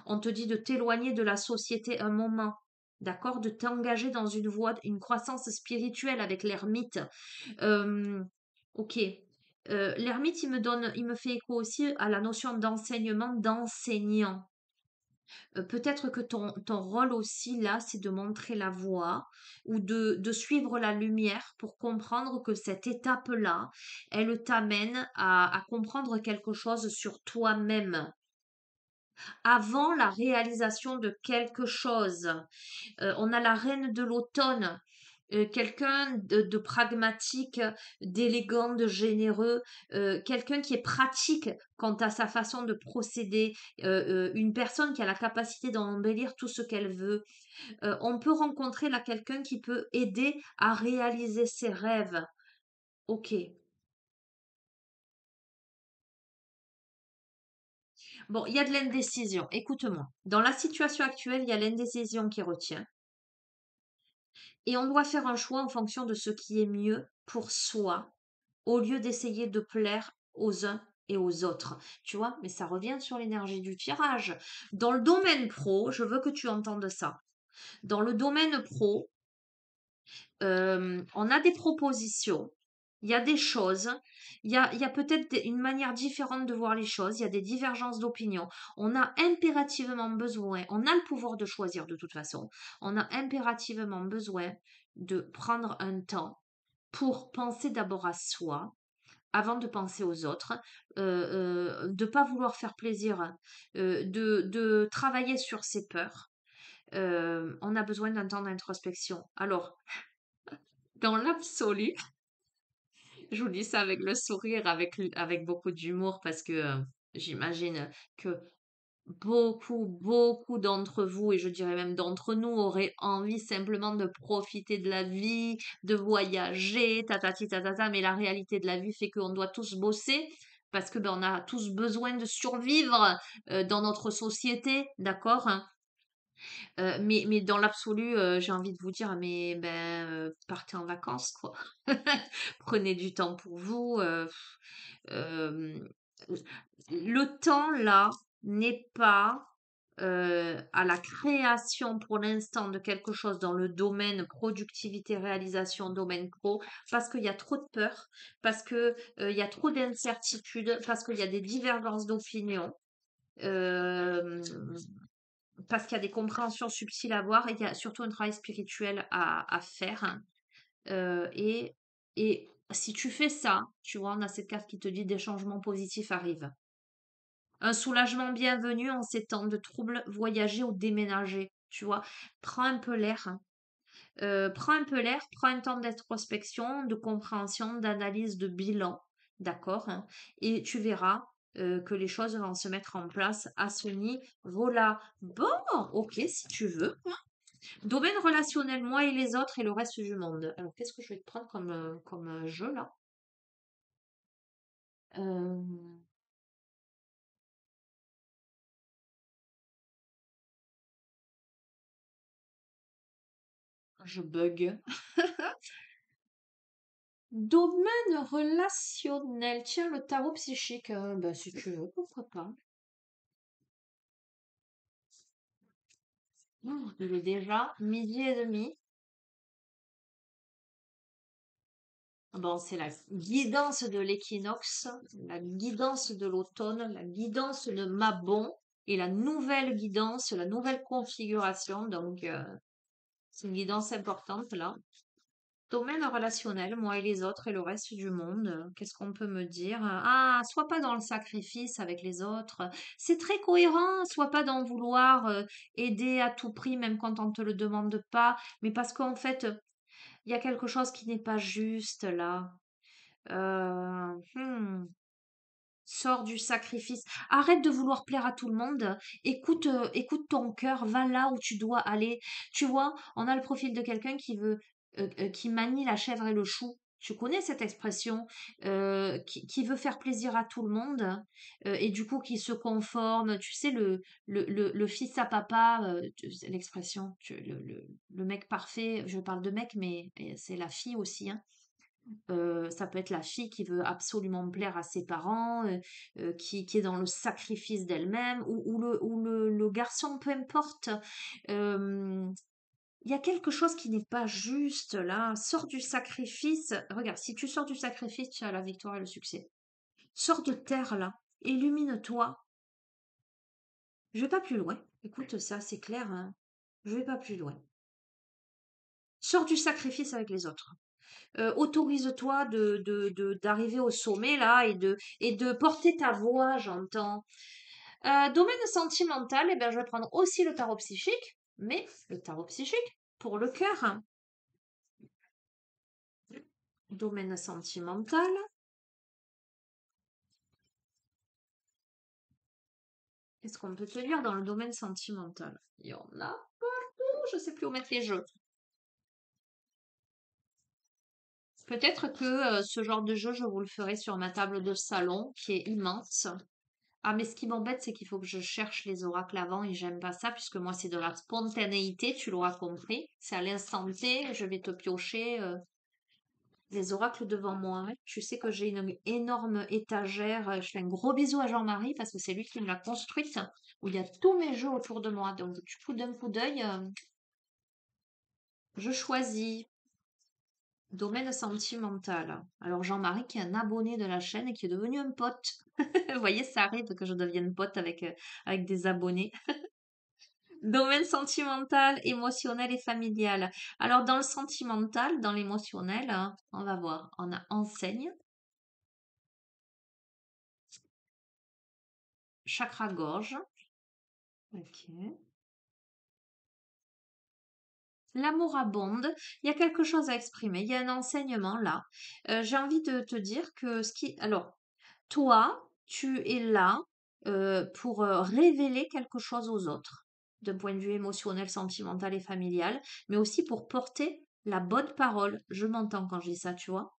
[SPEAKER 1] On te dit de t'éloigner de la société un moment, d'accord? De t'engager dans une voie, une croissance spirituelle avec l'ermite. Euh, ok. L'ermite, il me fait écho aussi à la notion d'enseignement, d'enseignant. Peut-être que ton rôle aussi, là, c'est de montrer la voie ou de suivre la lumière pour comprendre que cette étape-là, elle t'amène à comprendre quelque chose sur toi-même avant la réalisation de quelque chose. On a la reine de l'automne, quelqu'un de pragmatique, d'élégant, de généreux, quelqu'un qui est pratique quant à sa façon de procéder, une personne qui a la capacité d'embellir tout ce qu'elle veut. On peut rencontrer là quelqu'un qui peut aider à réaliser ses rêves. Ok. Bon, il y a de l'indécision. Écoute-moi. Dans la situation actuelle, il y a l'indécision qui retient. Et on doit faire un choix en fonction de ce qui est mieux pour soi, au lieu d'essayer de plaire aux uns et aux autres. Tu vois, mais ça revient sur l'énergie du tirage. Dans le domaine pro, je veux que tu entendes ça. Dans le domaine pro, on a des propositions, il y a des choses, il y a peut-être une manière différente de voir les choses, il y a des divergences d'opinion. On a impérativement besoin, on a le pouvoir de choisir de toute façon, on a impérativement besoin de prendre un temps pour penser d'abord à soi, avant de penser aux autres, de pas vouloir faire plaisir, de travailler sur ses peurs. On a besoin d'un temps d'introspection. Alors, dans l'absolu, je vous dis ça avec le sourire, avec beaucoup d'humour, parce que j'imagine que beaucoup d'entre vous, et je dirais même d'entre nous, auraient envie simplement de profiter de la vie, de voyager, tatati tatata, mais la réalité de la vie fait qu'on doit tous bosser. Parce que ben, on a tous besoin de survivre dans notre société, d'accord? Hein. Mais dans l'absolu, j'ai envie de vous dire, mais ben, partez en vacances, quoi. Prenez du temps pour vous. Euh, le temps, là, n'est pas à la création pour l'instant de quelque chose dans le domaine productivité, réalisation, domaine pro, parce qu'il y a trop de peur, parce que il y a trop d'incertitudes, parce qu'il y a des divergences d'opinion. Euh, parce qu'il y a des compréhensions subtiles à voir et il y a surtout un travail spirituel à faire. Et, et si tu fais ça, tu vois, on a cette carte qui te dit des changements positifs arrivent. Un soulagement bienvenu en ces temps de troubles, voyager ou déménager. Tu vois, prends un peu l'air. Hein. Prends un peu l'air, prends un temps d'introspection, de compréhension, d'analyse, de bilan. D'accord? Hein. Et tu verras que les choses vont se mettre en place à ce niveau-là. Bon, ok, si tu veux. Domaine relationnel, moi et les autres et le reste du monde. Alors, qu'est-ce que je vais te prendre comme jeu là? Euh, je bug. Domaine relationnel. Tiens, le tarot psychique. Ben, si tu veux, pourquoi pas. Il est déjà midi et demi. Bon, c'est la guidance de l'équinoxe, la guidance de l'automne, la guidance de Mabon et la nouvelle guidance, la nouvelle configuration. Donc, c'est une guidance importante là. Domaine relationnel, moi et les autres et le reste du monde, qu'est-ce qu'on peut me dire? Ah, sois pas dans le sacrifice avec les autres. C'est très cohérent, sois pas dans vouloir aider à tout prix, même quand on te le demande pas, mais parce qu'en fait, il y a quelque chose qui n'est pas juste là. Euh, hmm. Sors du sacrifice. Arrête de vouloir plaire à tout le monde. Écoute ton cœur. Va là où tu dois aller. Tu vois, on a le profil de quelqu'un qui manie la chèvre et le chou. Tu connais cette expression, qui veut faire plaisir à tout le monde et du coup qui se conforme. Tu sais, le fils à papa, l'expression, le mec parfait. Je parle de mec, mais c'est la fille aussi, hein. Ça peut être la fille qui veut absolument plaire à ses parents, qui est dans le sacrifice d'elle-même, ou le garçon, peu importe. Euh, Il y a quelque chose qui n'est pas juste là. Sors du sacrifice. Regarde, si tu sors du sacrifice, tu as la victoire et le succès. Sors de terre là. Illumine-toi. Je vais pas plus loin. Écoute, ça, c'est clair, hein. Je vais pas plus loin. Sors du sacrifice avec les autres. Autorise-toi d'arriver au sommet là et de porter ta voix, j'entends. Domaine sentimental, eh bien, je vais prendre aussi le tarot psychique, mais le tarot psychique pour le cœur, hein. Domaine sentimental. Qu'est-ce qu'on peut te dire dans le domaine sentimental? Il y en a partout, je sais plus où mettre les jeux. Peut-être que ce genre de jeu, je vous le ferai sur ma table de salon, qui est immense. Ah, mais ce qui m'embête, c'est qu'il faut que je cherche les oracles avant et j'aime pas ça puisque moi, c'est de la spontanéité, tu l'auras compris. C'est à l'instant T, je vais te piocher les oracles devant moi. Tu sais que j'ai une énorme étagère. Je fais un gros bisou à Jean-Marie parce que c'est lui qui me l'a construite, où il y a tous mes jeux autour de moi. Donc, du coup, d'un coup d'œil, je choisis. Domaine sentimental. Alors Jean-Marie qui est un abonné de la chaîne et qui est devenu un pote. Vous voyez, ça arrive que je devienne pote avec des abonnés. Domaine sentimental, émotionnel et familial. Alors, dans le sentimental, dans l'émotionnel, hein, on va voir. On a enseigne, chakra-gorge. Ok. L'amour abonde. Il y a quelque chose à exprimer. Il y a un enseignement là. J'ai envie de te dire que ce qui. Alors, toi, tu es là pour révéler quelque chose aux autres, d'un point de vue émotionnel, sentimental et familial, mais aussi pour porter la bonne parole. Je m'entends quand je dis ça, tu vois.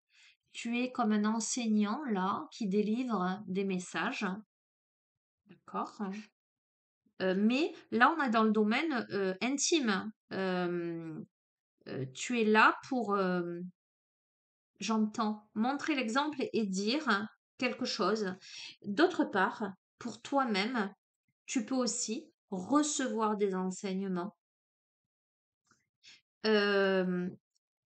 [SPEAKER 1] Tu es comme un enseignant là qui délivre des messages, d'accord? Mais là, on est dans le domaine intime. Tu es là pour, j'entends, montrer l'exemple et dire quelque chose. D'autre part, pour toi-même, tu peux aussi recevoir des enseignements euh,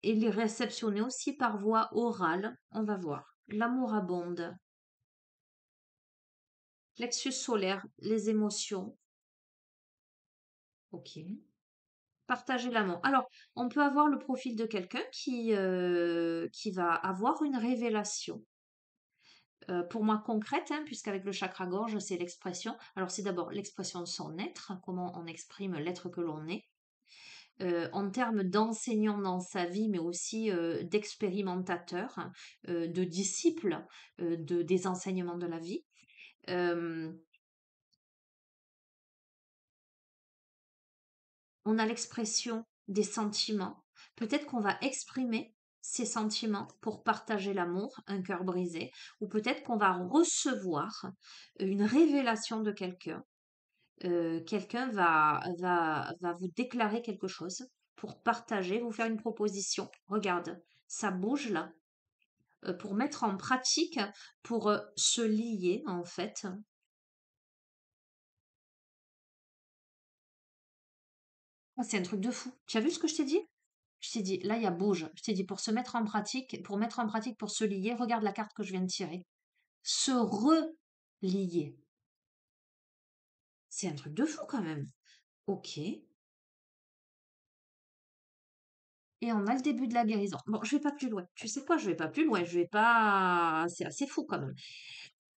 [SPEAKER 1] et les réceptionner aussi par voie orale. On va voir. L'amour abonde. Plexus solaire, les émotions. Ok. Partager l'amour. Alors, on peut avoir le profil de quelqu'un qui va avoir une révélation. Pour moi concrète, hein, puisqu'avec le chakra-gorge, c'est l'expression. Alors, c'est d'abord l'expression de son être, comment on exprime l'être que l'on est. En termes d'enseignant dans sa vie, mais aussi d'expérimentateur, de disciple des enseignements de la vie. Euh, on a l'expression des sentiments. Peut-être qu'on va exprimer ces sentiments pour partager l'amour, un cœur brisé, ou peut-être qu'on va recevoir une révélation de quelqu'un. Quelqu'un va vous déclarer quelque chose pour partager, vous faire une proposition. Regarde, ça bouge là. Pour mettre en pratique, pour se lier en fait. Ah, c'est un truc de fou. Tu as vu ce que je t'ai dit? Je t'ai dit, là, il y a bouge. Je t'ai dit, pour se mettre en pratique, pour mettre en pratique, pour se lier, regarde la carte que je viens de tirer. Se relier. C'est un truc de fou quand même. Ok. et on a le début de la guérison. Bon, je vais pas plus loin. Tu sais quoi? Je vais pas plus loin. Je vais pas. C'est assez fou quand même.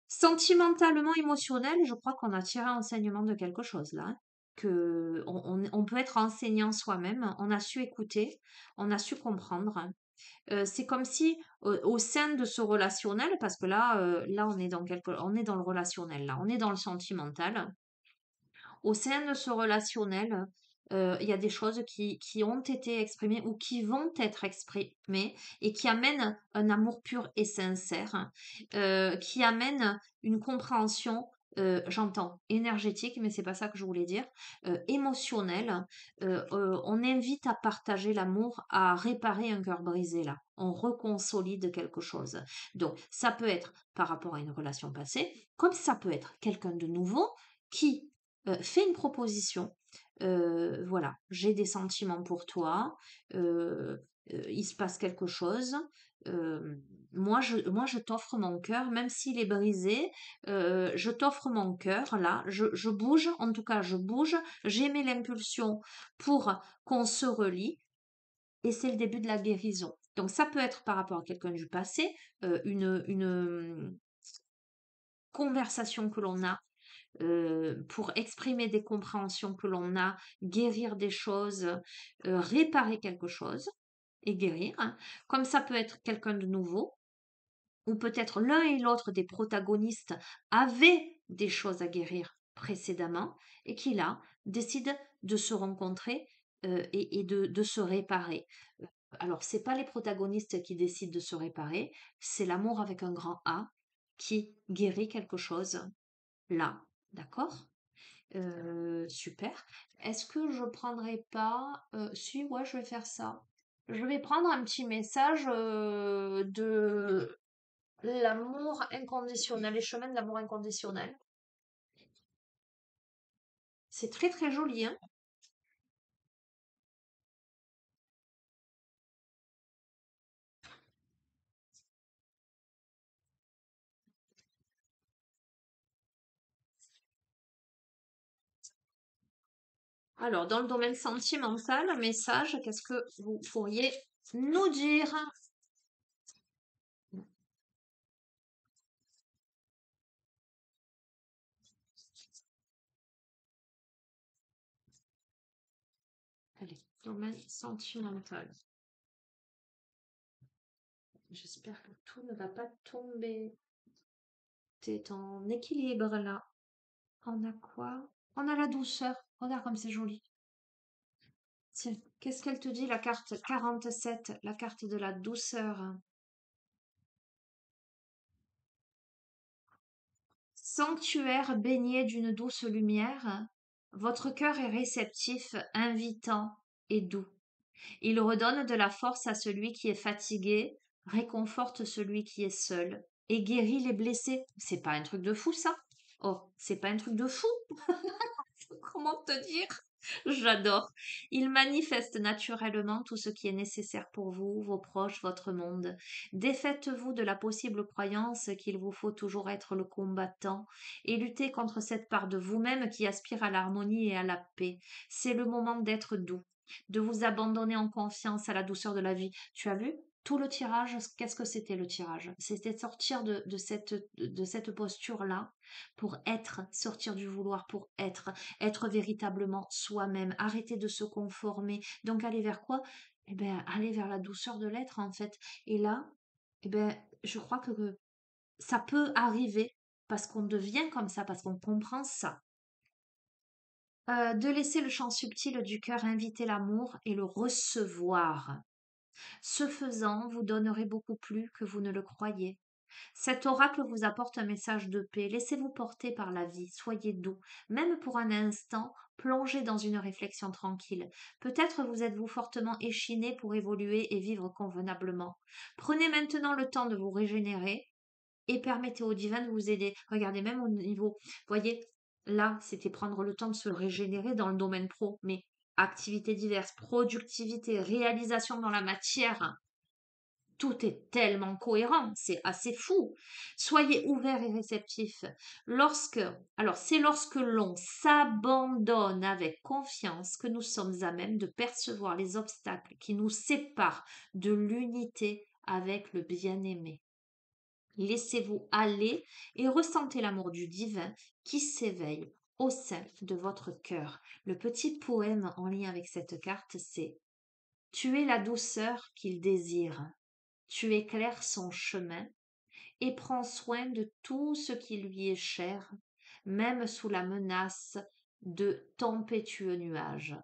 [SPEAKER 1] Sentimentalement, émotionnel, je crois qu'on a tiré enseignement de quelque chose là, hein. Que on peut être enseignant soi-même. On a su écouter, on a su comprendre. C'est comme si au sein de ce relationnel, parce que là on est dans le relationnel, là, on est dans le sentimental. Au sein de ce relationnel, il y a des choses qui ont été exprimées ou qui vont être exprimées et qui amènent un amour pur et sincère, qui amènent une compréhension, j'entends énergétique, mais c'est pas ça que je voulais dire, émotionnelle. On invite à partager l'amour, à réparer un cœur brisé là. On reconsolide quelque chose. Donc, ça peut être par rapport à une relation passée, comme ça peut être quelqu'un de nouveau qui fais une proposition. Voilà, j'ai des sentiments pour toi. Il se passe quelque chose. euh, moi, je t'offre mon cœur, même s'il est brisé. Je t'offre mon cœur. Là, je bouge. En tout cas, je bouge. J'émets l'impulsion pour qu'on se relie. Et c'est le début de la guérison. Donc, ça peut être par rapport à quelqu'un du passé, une conversation que l'on a pour exprimer des compréhensions que l'on a, guérir des choses, réparer quelque chose et guérir, hein. Comme ça peut être quelqu'un de nouveau, ou peut-être l'un et l'autre des protagonistes avaient des choses à guérir précédemment et qui là décident de se rencontrer et de se réparer. Alors, c'est pas les protagonistes qui décident de se réparer, c'est l'amour avec un grand A qui guérit quelque chose là, d'accord? Super. Est-ce que je prendrais pas si, ouais, je vais faire ça. Je vais prendre un petit message de l'amour inconditionnel, les chemins de l'amour inconditionnel. C'est très très joli, hein. Alors, dans le domaine sentimental, message, qu'est-ce que vous pourriez nous dire? Allez, domaine sentimental. J'espère que tout ne va pas tomber. T'es en équilibre là. On a quoi? On a la douceur. Regarde comme c'est joli. Tiens, qu'est-ce qu'elle te dit, la carte 47, la carte de la douceur? Sanctuaire baigné d'une douce lumière, votre cœur est réceptif, invitant et doux. Il redonne de la force à celui qui est fatigué, réconforte celui qui est seul et guérit les blessés. C'est pas un truc de fou, ça? Oh, c'est pas un truc de fou? Comment te dire? J'adore. Il manifeste naturellement tout ce qui est nécessaire pour vous, vos proches, votre monde. Défaites-vous de la possible croyance qu'il vous faut toujours être le combattant et lutter contre cette part de vous-même qui aspire à l'harmonie et à la paix. C'est le moment d'être doux, de vous abandonner en confiance à la douceur de la vie. Tu as vu? Tout le tirage, qu'est-ce que c'était le tirage? C'était de sortir de cette posture-là pour être, sortir du vouloir pour être véritablement soi-même, arrêter de se conformer. Donc aller vers quoi? Eh bien, aller vers la douceur de l'être en fait. Et là, eh ben, je crois que ça peut arriver parce qu'on devient comme ça, parce qu'on comprend ça. De laisser le champ subtil du cœur inviter l'amour et le recevoir. Ce faisant, vous donnerez beaucoup plus que vous ne le croyez. Cet oracle vous apporte un message de paix. Laissez-vous porter par la vie, soyez doux, même pour un instant, plongez dans une réflexion tranquille. Peut-être vous êtes-vous fortement échiné pour évoluer et vivre convenablement. Prenez maintenant le temps de vous régénérer et permettez au divin de vous aider. Regardez, même au niveau, voyez, là, c'était prendre le temps de se régénérer dans le domaine pro, mais activités diverses, productivité, réalisation dans la matière, tout est tellement cohérent, c'est assez fou. Soyez ouverts et réceptifs. Lorsque, alors c'est lorsque l'on s'abandonne avec confiance que nous sommes à même de percevoir les obstacles qui nous séparent de l'unité avec le bien-aimé. Laissez-vous aller et ressentez l'amour du divin qui s'éveille au sein de votre cœur. Le petit poème en lien avec cette carte, c'est tu es la douceur qu'il désire, tu éclaires son chemin et prends soin de tout ce qui lui est cher, même sous la menace de tempétueux nuages.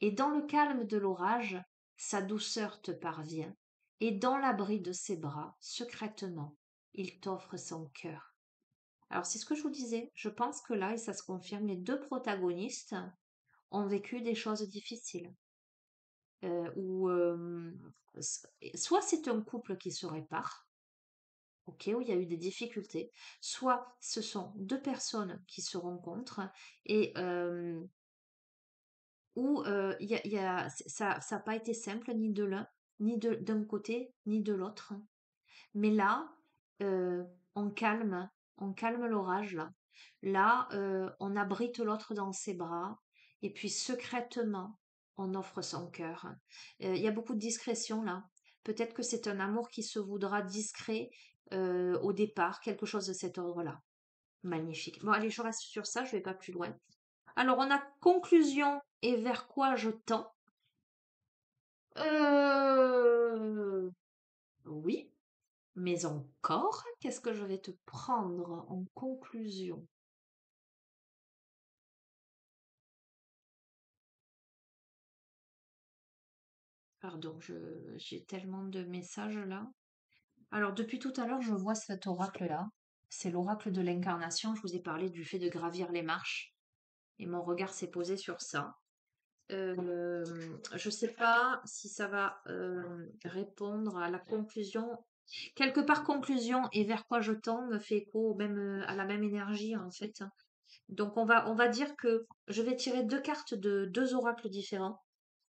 [SPEAKER 1] Et dans le calme de l'orage, sa douceur te parvient, et dans l'abri de ses bras, secrètement, il t'offre son cœur. Alors c'est ce que je vous disais, je pense que là, et ça se confirme, les deux protagonistes ont vécu des choses difficiles. Où soit c'est un couple qui se répare, ok, où il y a eu des difficultés, soit ce sont deux personnes qui se rencontrent et où ça n'a pas été simple ni de l'un, ni d'un côté, ni de l'autre. Mais là, euh, on calme, on calme l'orage là. Là, on abrite l'autre dans ses bras et puis secrètement, on offre son cœur. Il y a beaucoup de discrétion là. Peut-être que c'est un amour qui se voudra discret au départ, quelque chose de cet ordre-là. Magnifique. Bon, allez, je reste sur ça, je vais pas plus loin. Alors, on a conclusion et vers quoi je tends. Oui, mais encore, qu'est-ce que je vais te prendre en conclusion? Pardon, j'ai tellement de messages là. Alors, depuis tout à l'heure, je vois cet oracle-là. C'est l'oracle de l'incarnation. Je vous ai parlé du fait de gravir les marches. Et mon regard s'est posé sur ça. Je ne sais pas si ça va répondre à la conclusion. Quelque part, conclusion et vers quoi je tends me fait écho même, à la même énergie en fait. Donc on va dire que je vais tirer deux cartes de deux oracles différents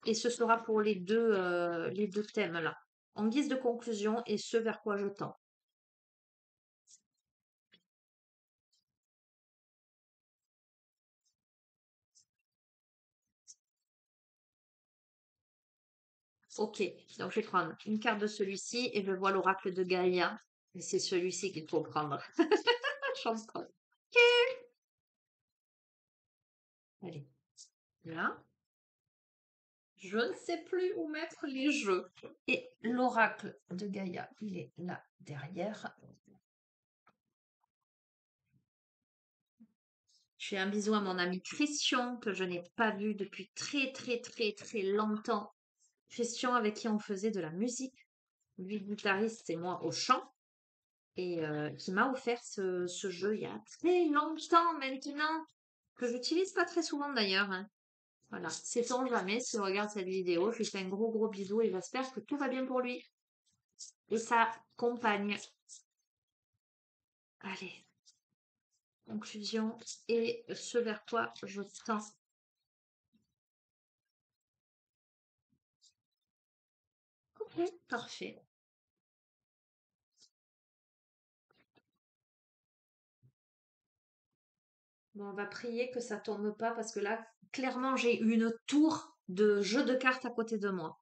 [SPEAKER 1] et ce sera pour les deux thèmes là. En guise de conclusion et ce vers quoi je tends. Ok, donc je vais prendre une carte de celui-ci et je vois l'oracle de Gaïa. Et c'est celui-ci qu'il faut prendre. Chance pas. Allez, là. Je ne sais plus où mettre les jeux. Et l'oracle de Gaïa, il est là derrière. Je fais un bisou à mon ami Christian, que je n'ai pas vu depuis très très très très longtemps. Christian avec qui on faisait de la musique. Lui guitariste et moi au chant. Et qui m'a offert ce jeu il y a très longtemps maintenant. Que j'utilise pas très souvent d'ailleurs, hein. Voilà, sait-on jamais s'il regarde cette vidéo. Je lui fais un gros gros bisou et j'espère que tout va bien pour lui. Et sa compagne. Allez, conclusion et ce vers quoi je tends. Ok, parfait. Bon, on va prier que ça tombe pas parce que là, clairement, j'ai une tour de jeu de cartes à côté de moi.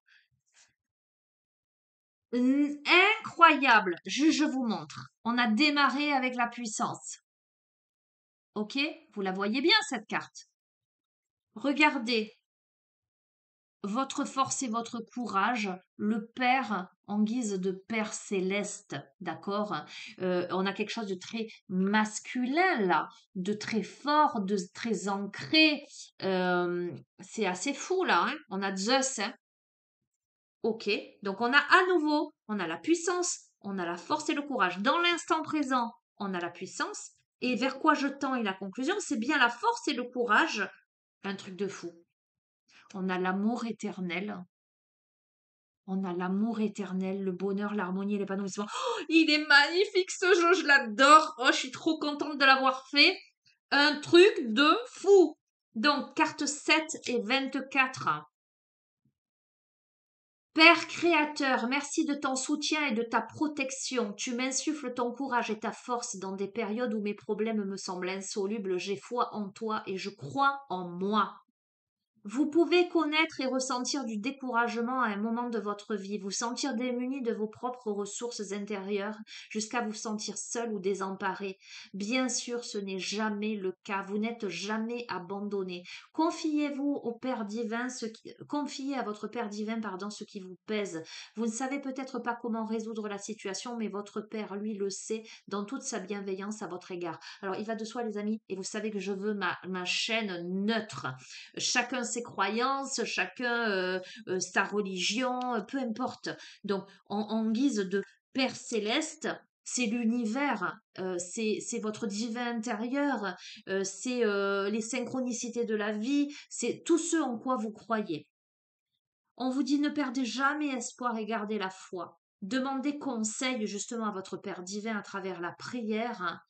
[SPEAKER 1] Incroyable. Je vous montre. On a démarré avec la puissance. Ok? Vous la voyez bien, cette carte. Regardez, votre force et votre courage, le Père en guise de Père céleste, d'accord? On a quelque chose de très masculin là, de très fort, de très ancré. C'est assez fou là, hein? On a Zeus, hein? Ok, donc on a à nouveau, on a la puissance, on a la force et le courage. Dans l'instant présent, on a la puissance. Et vers quoi je tends et la conclusion, c'est bien la force et le courage. Un truc de fou. On a l'amour éternel. On a l'amour éternel, le bonheur, l'harmonie et l'épanouissement. Oh, il est magnifique ce jeu, je l'adore. Oh, je suis trop contente de l'avoir fait. Un truc de fou. Donc, carte 7 et 24. Père créateur, merci de ton soutien et de ta protection. Tu m'insuffles ton courage et ta force dans des périodes où mes problèmes me semblent insolubles. J'ai foi en toi et je crois en moi. Vous pouvez connaître et ressentir du découragement à un moment de votre vie, vous sentir démuni de vos propres ressources intérieures jusqu'à vous sentir seul ou désemparé. Bien sûr, ce n'est jamais le cas. Vous n'êtes jamais abandonné. Confiez-vous au Père divin, confiez à votre Père divin, pardon, ce qui vous pèse. Vous ne savez peut-être pas comment résoudre la situation, mais votre Père, lui, le sait dans toute sa bienveillance à votre égard. Alors, il va de soi, les amis, et vous savez que je veux ma chaîne neutre. Chacun ses croyances, chacun sa religion, peu importe. Donc, en guise de Père céleste, c'est l'univers, c'est votre divin intérieur, c'est les synchronicités de la vie, c'est tout ce en quoi vous croyez. On vous dit ne perdez jamais espoir et gardez la foi. Demandez conseil justement à votre Père divin à travers la prière.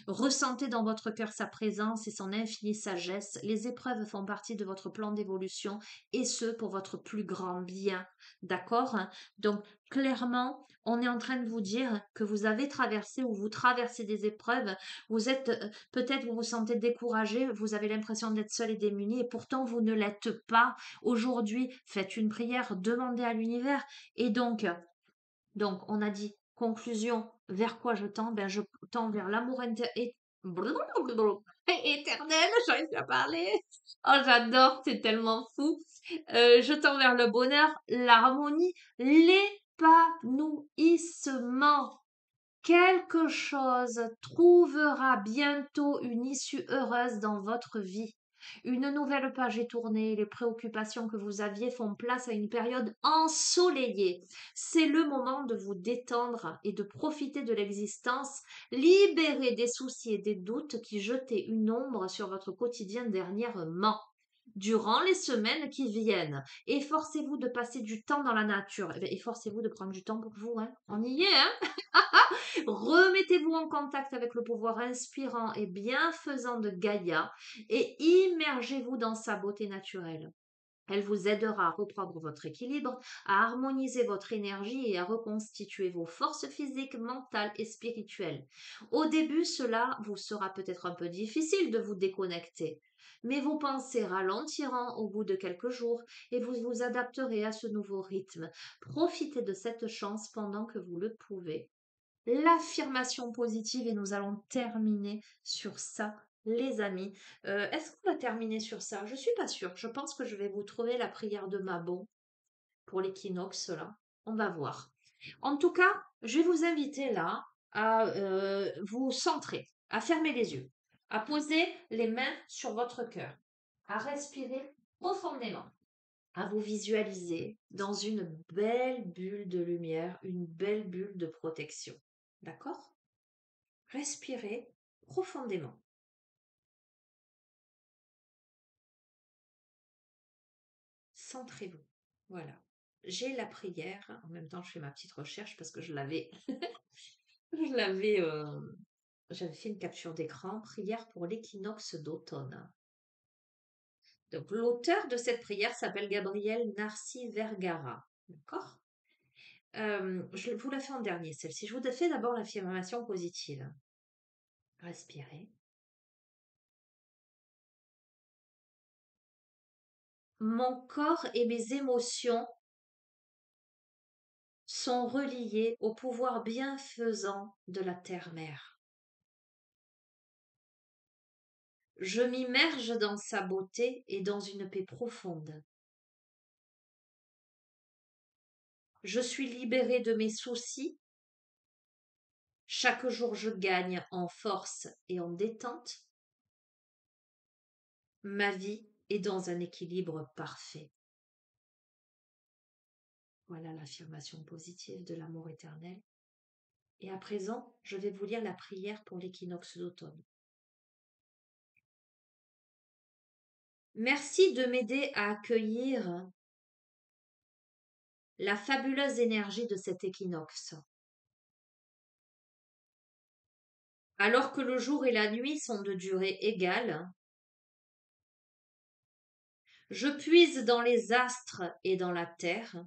[SPEAKER 1] Ressentez dans votre cœur sa présence et son infinie sagesse. Les épreuves font partie de votre plan d'évolution et ce pour votre plus grand bien. D'accord? Donc, clairement, on est en train de vous dire que vous avez traversé ou vous traversez des épreuves. Vous êtes, peut-être vous vous sentez découragé, vous avez l'impression d'être seul et démuni et pourtant vous ne l'êtes pas. Aujourd'hui, faites une prière, demandez à l'univers et donc, on a dit, conclusion, vers quoi je tends? Ben, je tends vers l'amour éternel, j'arrive plus à parler. Oh, j'adore, c'est tellement fou. Je tends vers le bonheur, l'harmonie, l'épanouissement. Quelque chose trouvera bientôt une issue heureuse dans votre vie. Une nouvelle page est tournée, les préoccupations que vous aviez font place à une période ensoleillée. C'est le moment de vous détendre et de profiter de l'existence, libérer des soucis et des doutes qui jetaient une ombre sur votre quotidien dernièrement. Durant les semaines qui viennent, efforcez-vous de passer du temps dans la nature. Eh bien, efforcez-vous de prendre du temps pour vous. Hein. On y est, hein? Remettez-vous en contact avec le pouvoir inspirant et bienfaisant de Gaïa et immergez-vous dans sa beauté naturelle. Elle vous aidera à reprendre votre équilibre, à harmoniser votre énergie et à reconstituer vos forces physiques, mentales et spirituelles. Au début, cela vous sera peut-être un peu difficile de vous déconnecter, mais vos pensées ralentiront au bout de quelques jours et vous vous adapterez à ce nouveau rythme. Profitez de cette chance pendant que vous le pouvez. L'affirmation positive et nous allons terminer sur ça, les amis. Est-ce qu'on va terminer sur ça? Je suis pas sûre. Je pense que je vais vous trouver la prière de Mabon pour l'équinoxe là. On va voir. En tout cas, je vais vous inviter là à vous centrer, à fermer les yeux, à poser les mains sur votre cœur, à respirer profondément, à vous visualiser dans une belle bulle de lumière, une belle bulle de protection. D'accord? Respirez profondément. Centrez-vous. Voilà. J'ai la prière. En même temps, je fais ma petite recherche parce que je l'avais, j'avais fait une capture d'écran. Prière pour l'équinoxe d'automne. Donc, l'auteur de cette prière s'appelle Gabriel Narcy Vergara. D'accord? Je vous la fais en dernier, celle-ci. Je vous fais d'abord l'affirmation positive. Respirez. Mon corps et mes émotions sont reliés au pouvoir bienfaisant de la terre-mère. Je m'immerge dans sa beauté et dans une paix profonde. Je suis libérée de mes soucis. Chaque jour je gagne en force et en détente. Ma vie est dans un équilibre parfait. Voilà l'affirmation positive de l'amour éternel. Et à présent, je vais vous lire la prière pour l'équinoxe d'automne. Merci de m'aider à accueillir la fabuleuse énergie de cet équinoxe. Alors que le jour et la nuit sont de durée égale, je puise dans les astres et dans la terre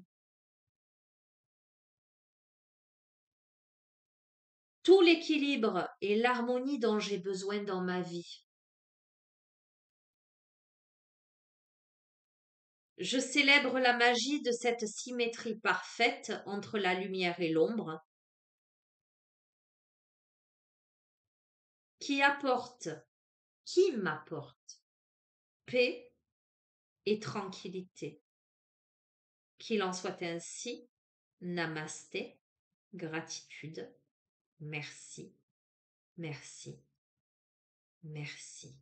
[SPEAKER 1] tout l'équilibre et l'harmonie dont j'ai besoin dans ma vie. Je célèbre la magie de cette symétrie parfaite entre la lumière et l'ombre, qui apporte, qui m'apporte paix et tranquillité. Qu'il en soit ainsi. Namasté, gratitude, merci, merci, merci.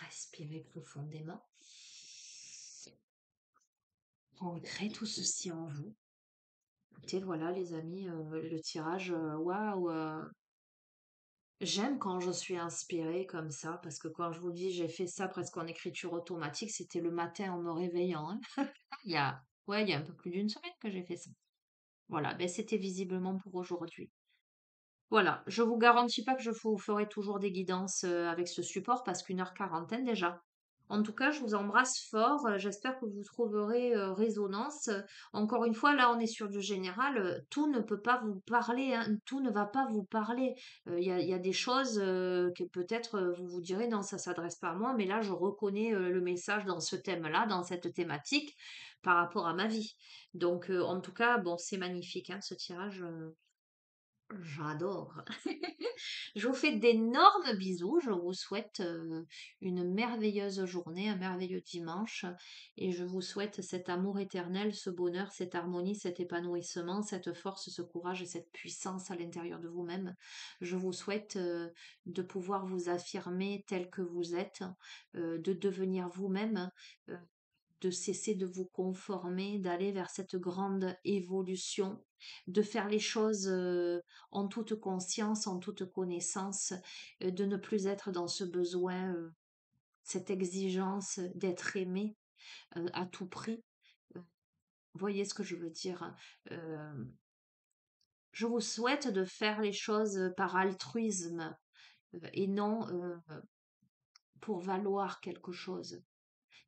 [SPEAKER 1] Respirez profondément. Ancrez tout ceci en vous. Écoutez, voilà les amis, le tirage, waouh, j'aime quand je suis inspirée comme ça, parce que quand je vous dis, j'ai fait ça presque en écriture automatique, c'était le matin en me réveillant, hein. Il y a, ouais, il y a un peu plus d'une semaine que j'ai fait ça. Voilà, ben c'était visiblement pour aujourd'hui. Voilà, je vous garantis pas que je vous ferai toujours des guidances avec ce support parce qu'une heure quarantaine déjà. En tout cas, je vous embrasse fort. J'espère que vous trouverez résonance. Encore une fois, là, on est sur du général. Tout ne peut pas vous parler, hein, tout ne va pas vous parler. Il y a des choses que peut-être vous vous direz, non, ça s'adresse pas à moi, mais là, je reconnais le message dans ce thème-là, dans cette thématique, par rapport à ma vie. Donc, en tout cas, bon, c'est magnifique, hein, ce tirage. J'adore. Je vous fais d'énormes bisous. Je vous souhaite une merveilleuse journée, un merveilleux dimanche. Et je vous souhaite cet amour éternel, ce bonheur, cette harmonie, cet épanouissement, cette force, ce courage et cette puissance à l'intérieur de vous-même. Je vous souhaite de pouvoir vous affirmer tel que vous êtes, de devenir vous-même. euh, de cesser de vous conformer, d'aller vers cette grande évolution, de faire les choses en toute conscience, en toute connaissance, de ne plus être dans ce besoin, cette exigence d'être aimé à tout prix. Vous voyez ce que je veux dire, hein. Je vous souhaite de faire les choses par altruisme et non pour valoir quelque chose.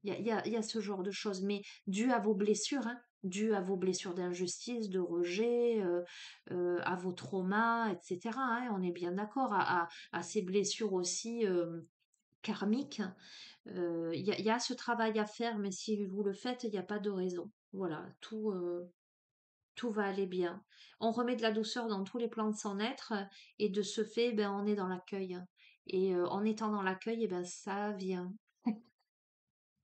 [SPEAKER 1] Il y a ce genre de choses, mais dû à vos blessures, hein, dû à vos blessures d'injustice, de rejet, à vos traumas, etc., hein, on est bien d'accord, à ces blessures aussi karmiques. Il y a ce travail à faire, mais si vous le faites, il n'y a pas de raison. Voilà, tout va aller bien. On remet de la douceur dans tous les plans de son être, et de ce fait, ben, on est dans l'accueil. Et en étant dans l'accueil, eh ben, ça vient.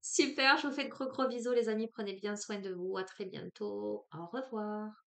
[SPEAKER 1] Super, je vous fais de gros gros bisous les amis, prenez bien soin de vous, à très bientôt, au revoir.